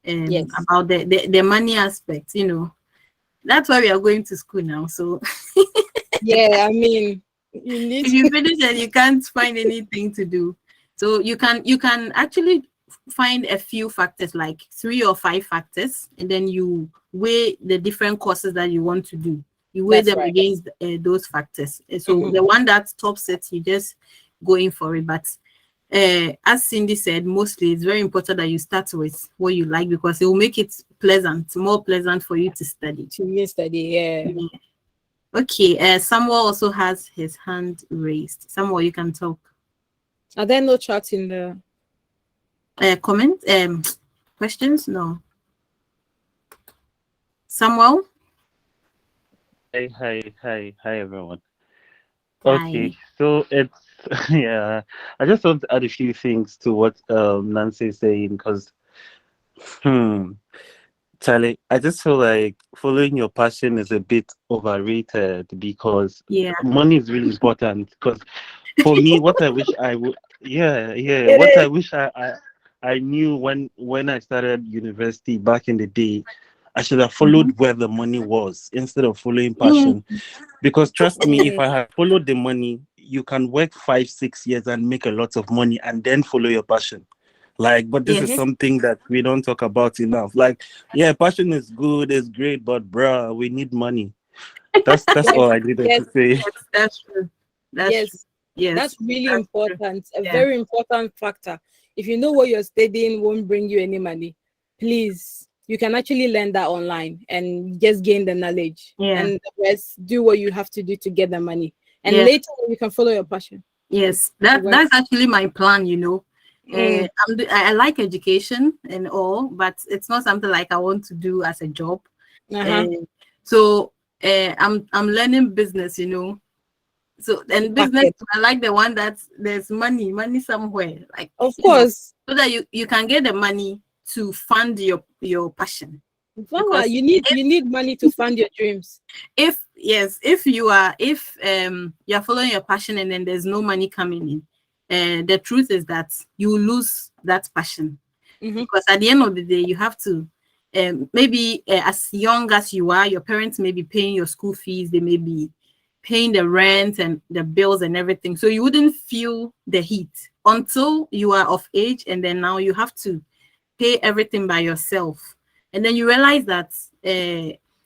Yes.
about the money aspect. That's why we are going to school now. So
Yeah, I mean, you need
if you finish and you can't find anything to do, so you can actually find a few factors, like 3 or 5 factors, and then you weigh the different courses that you want to do. You weigh
That's
them
right.
against those factors. So
Mhm.
the one that tops it, you just go in for it. But as Cindy said, mostly it's very important that you start with what you like, because it will make it more pleasant for you to study.
To me study, yeah.
Yeah. Okay, Samuel also has his hand raised. Samuel, you can talk.
Are there no chats in the
Comment, questions? No. Samuel?
Hi, everyone.
Hi.
Okay, so it's yeah. I just want to add a few things to what Nancy is saying because hmm, Charlie, I just feel like following your passion is a bit overrated because
Yeah.
money is really important. Because for me, what I wish I would, yeah,
It
what I
is.
wish I knew when I started university back in the day, I should have
Mhm.
followed where the money was instead of following
Mm,
passion. Because trust me, if
Mm,
I had followed the money, you can work 5, 6 years and make a lot of money and then follow your passion. Like, but this is
mhm.
yes.
something that we don't talk about enough. Like, yeah, passion is good, it's great, but bruh, we need money. That's
Yes,
all I needed
yes,
to say.
Yes, that's true. That's true.
yes.
Yes,
That's really
that's true.
important. A
Yeah.
very important factor. If you know what you're studying won't bring you any money, please, you can actually learn that online and just gain the knowledge.
Yeah.
And the rest, do what you have to do to get the money. And
Yeah.
later, you can follow your passion.
Yes.
It
That's
works.
actually my plan.
Mm,
I like education and all, but it's not something like I want to do as a job.
uh-huh.
Uh, so I'm learning business. So and business,
Market.
I like the one that there's money somewhere, like
Of course.
so that you can get the money to fund your passion.
Voila,
Because
you need money to fund your dreams.
if you are following your passion and then there's no money coming in, the truth is that you lose that passion,
Mm-hmm.
because at the end of the day you have to, maybe as young as you are, your parents may be paying your school fees, they may be paying the rent and the bills and everything, so you wouldn't feel the heat until you are of age, and then now you have to pay everything by yourself, and then you realize that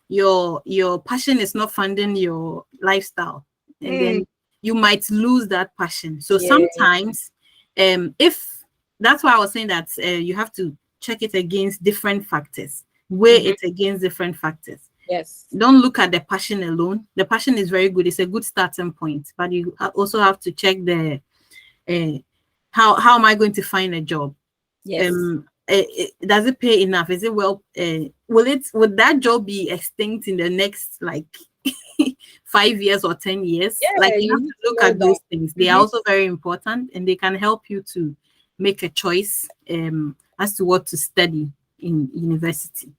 your passion is not funding your lifestyle, and
Mm,
then you might lose that passion. So
yeah.
sometimes, if that's why I was saying that, you have to check it against different factors, weigh
Mm-hmm.
it against different factors.
Yes.
Don't look at the passion alone. The passion is very good, it's a good starting point, but you also have to check the uh, how am I going to find a job?
Yes.
Does it pay enough? Is it well, would that job be extinct in the next, like, 5 years or 10 years? Like,
Yeah,
you
you
have
need
to
to
look
know
at
that.
those things. They are
Mm-hmm.
also very important, and they can help you to make a choice as to what to study in university.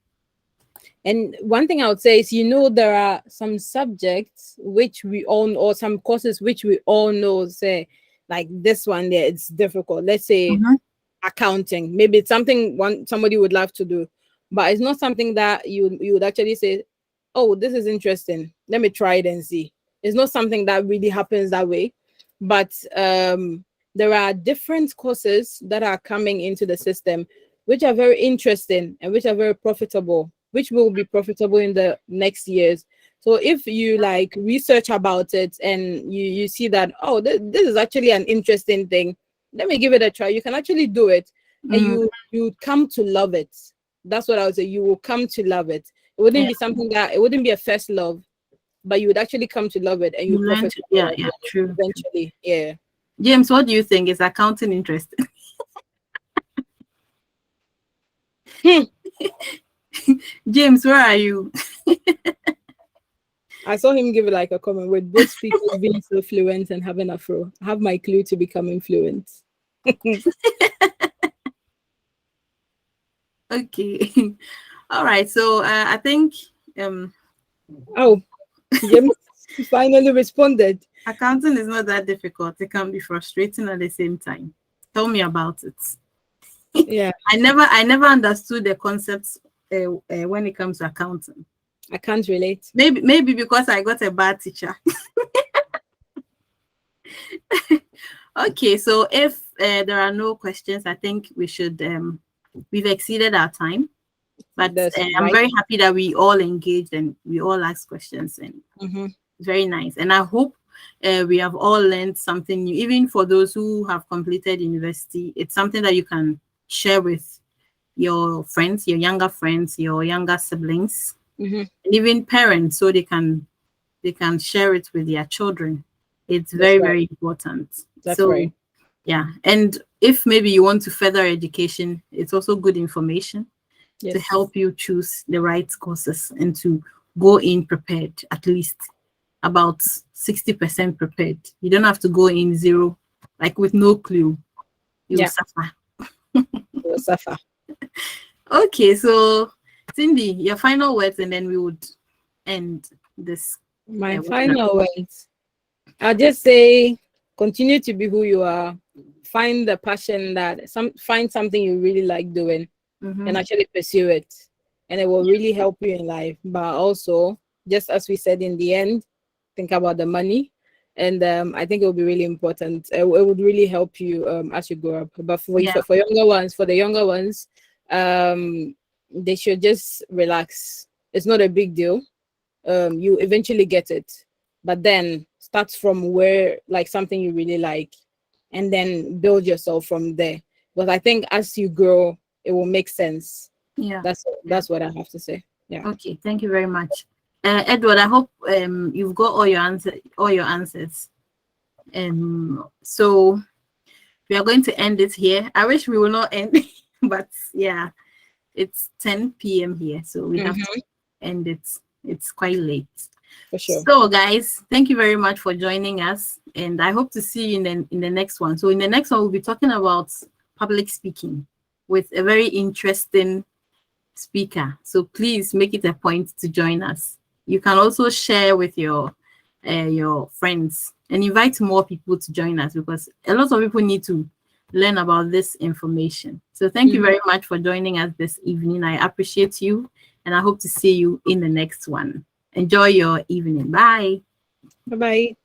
And one thing I would say is, there are some subjects which we all know, or some courses which we all know, say, like this one there, it's difficult. Let's say
Mhm.
accounting. Maybe it's something somebody would love to do, but it's not something that you would actually say, "Oh, this is interesting. Let me try it and see." It's not something that really happens that way. But there are different courses that are coming into the system, which are very interesting and which are very profitable, which will be profitable in the next years. So if you like research about it and you see that, oh, this is actually an interesting thing, let me give it a try. You can actually do it, and
Mm,
you come to love it. That's what I would say. You will come to love it. It wouldn't
yeah,
be something that it wouldn't be a first love, but you would actually come to love it and you
you learn
profit
to,
from
yeah,
it
yeah, true.
eventually. Yeah.
James, what do you think? Is accounting interesting?
Hmm.
James, where are you?
I saw him give it like a comment with both speakers being so fluent and having afro. I have my clue to becoming fluent.
Okay. All right. So I think
Oh, James finally responded.
Accounting is not that difficult. It can be frustrating at the same time. Tell me about it.
Yeah,
I never understood the concepts when it comes to accounting.
I can't relate.
Maybe because I got a bad teacher. Okay, so if there are no questions, I think we should we've exceeded our time. But
That's
I'm
right.
very happy that we all engaged and we all asked questions, and it's very nice. And I hope we have all learned something new. Even for those who have completed university, it's something that you can share with your friends, your younger siblings, and even parents, so they can share it with their children. It's
That's
very,
right.
very important.
That's
So
right.
yeah, and if maybe you want to further education, it's also good information to
Yes.
help you choose the right courses and to go in prepared, at least about 60% prepared. You don't have to go in zero, like with no clue. You'll
Yeah.
suffer.
You'll suffer.
Okay, so Cindy, your final words, and then we would end this.
My
webinar.
final words. I'll just say, continue to be who you are. Find the passion find something you really like doing, and actually pursue it, and it will really help you in life. But also, just as we said in the end, think about the money, and I think it will be really important. It would really help you as you grow up. But for
Yeah.
for the younger ones, they should just relax. It's not a big deal. You eventually get it, but then start from where, like, something you really like, and then build yourself from there. But I think as you grow, it will make sense.
Yeah.
That's what I have to say. Yeah.
Okay, thank you very much. Edward, I hope you've got all your answers. So we are going to end it here. I wish we will not end, but yeah, it's 10 p.m. here, so we have to end it. It's quite late.
For sure.
So guys, thank you very much for joining us, and I hope to see you in the next one. So in the next one, we'll be talking about public speaking with a very interesting speaker. So please make it a point to join us. You can also share with your friends and invite more people to join us, because a lot of people need to learn about this information. So thank you very much for joining us this evening. I appreciate you, and I hope to see you in the next one. Enjoy your evening. Bye.
Bye-bye.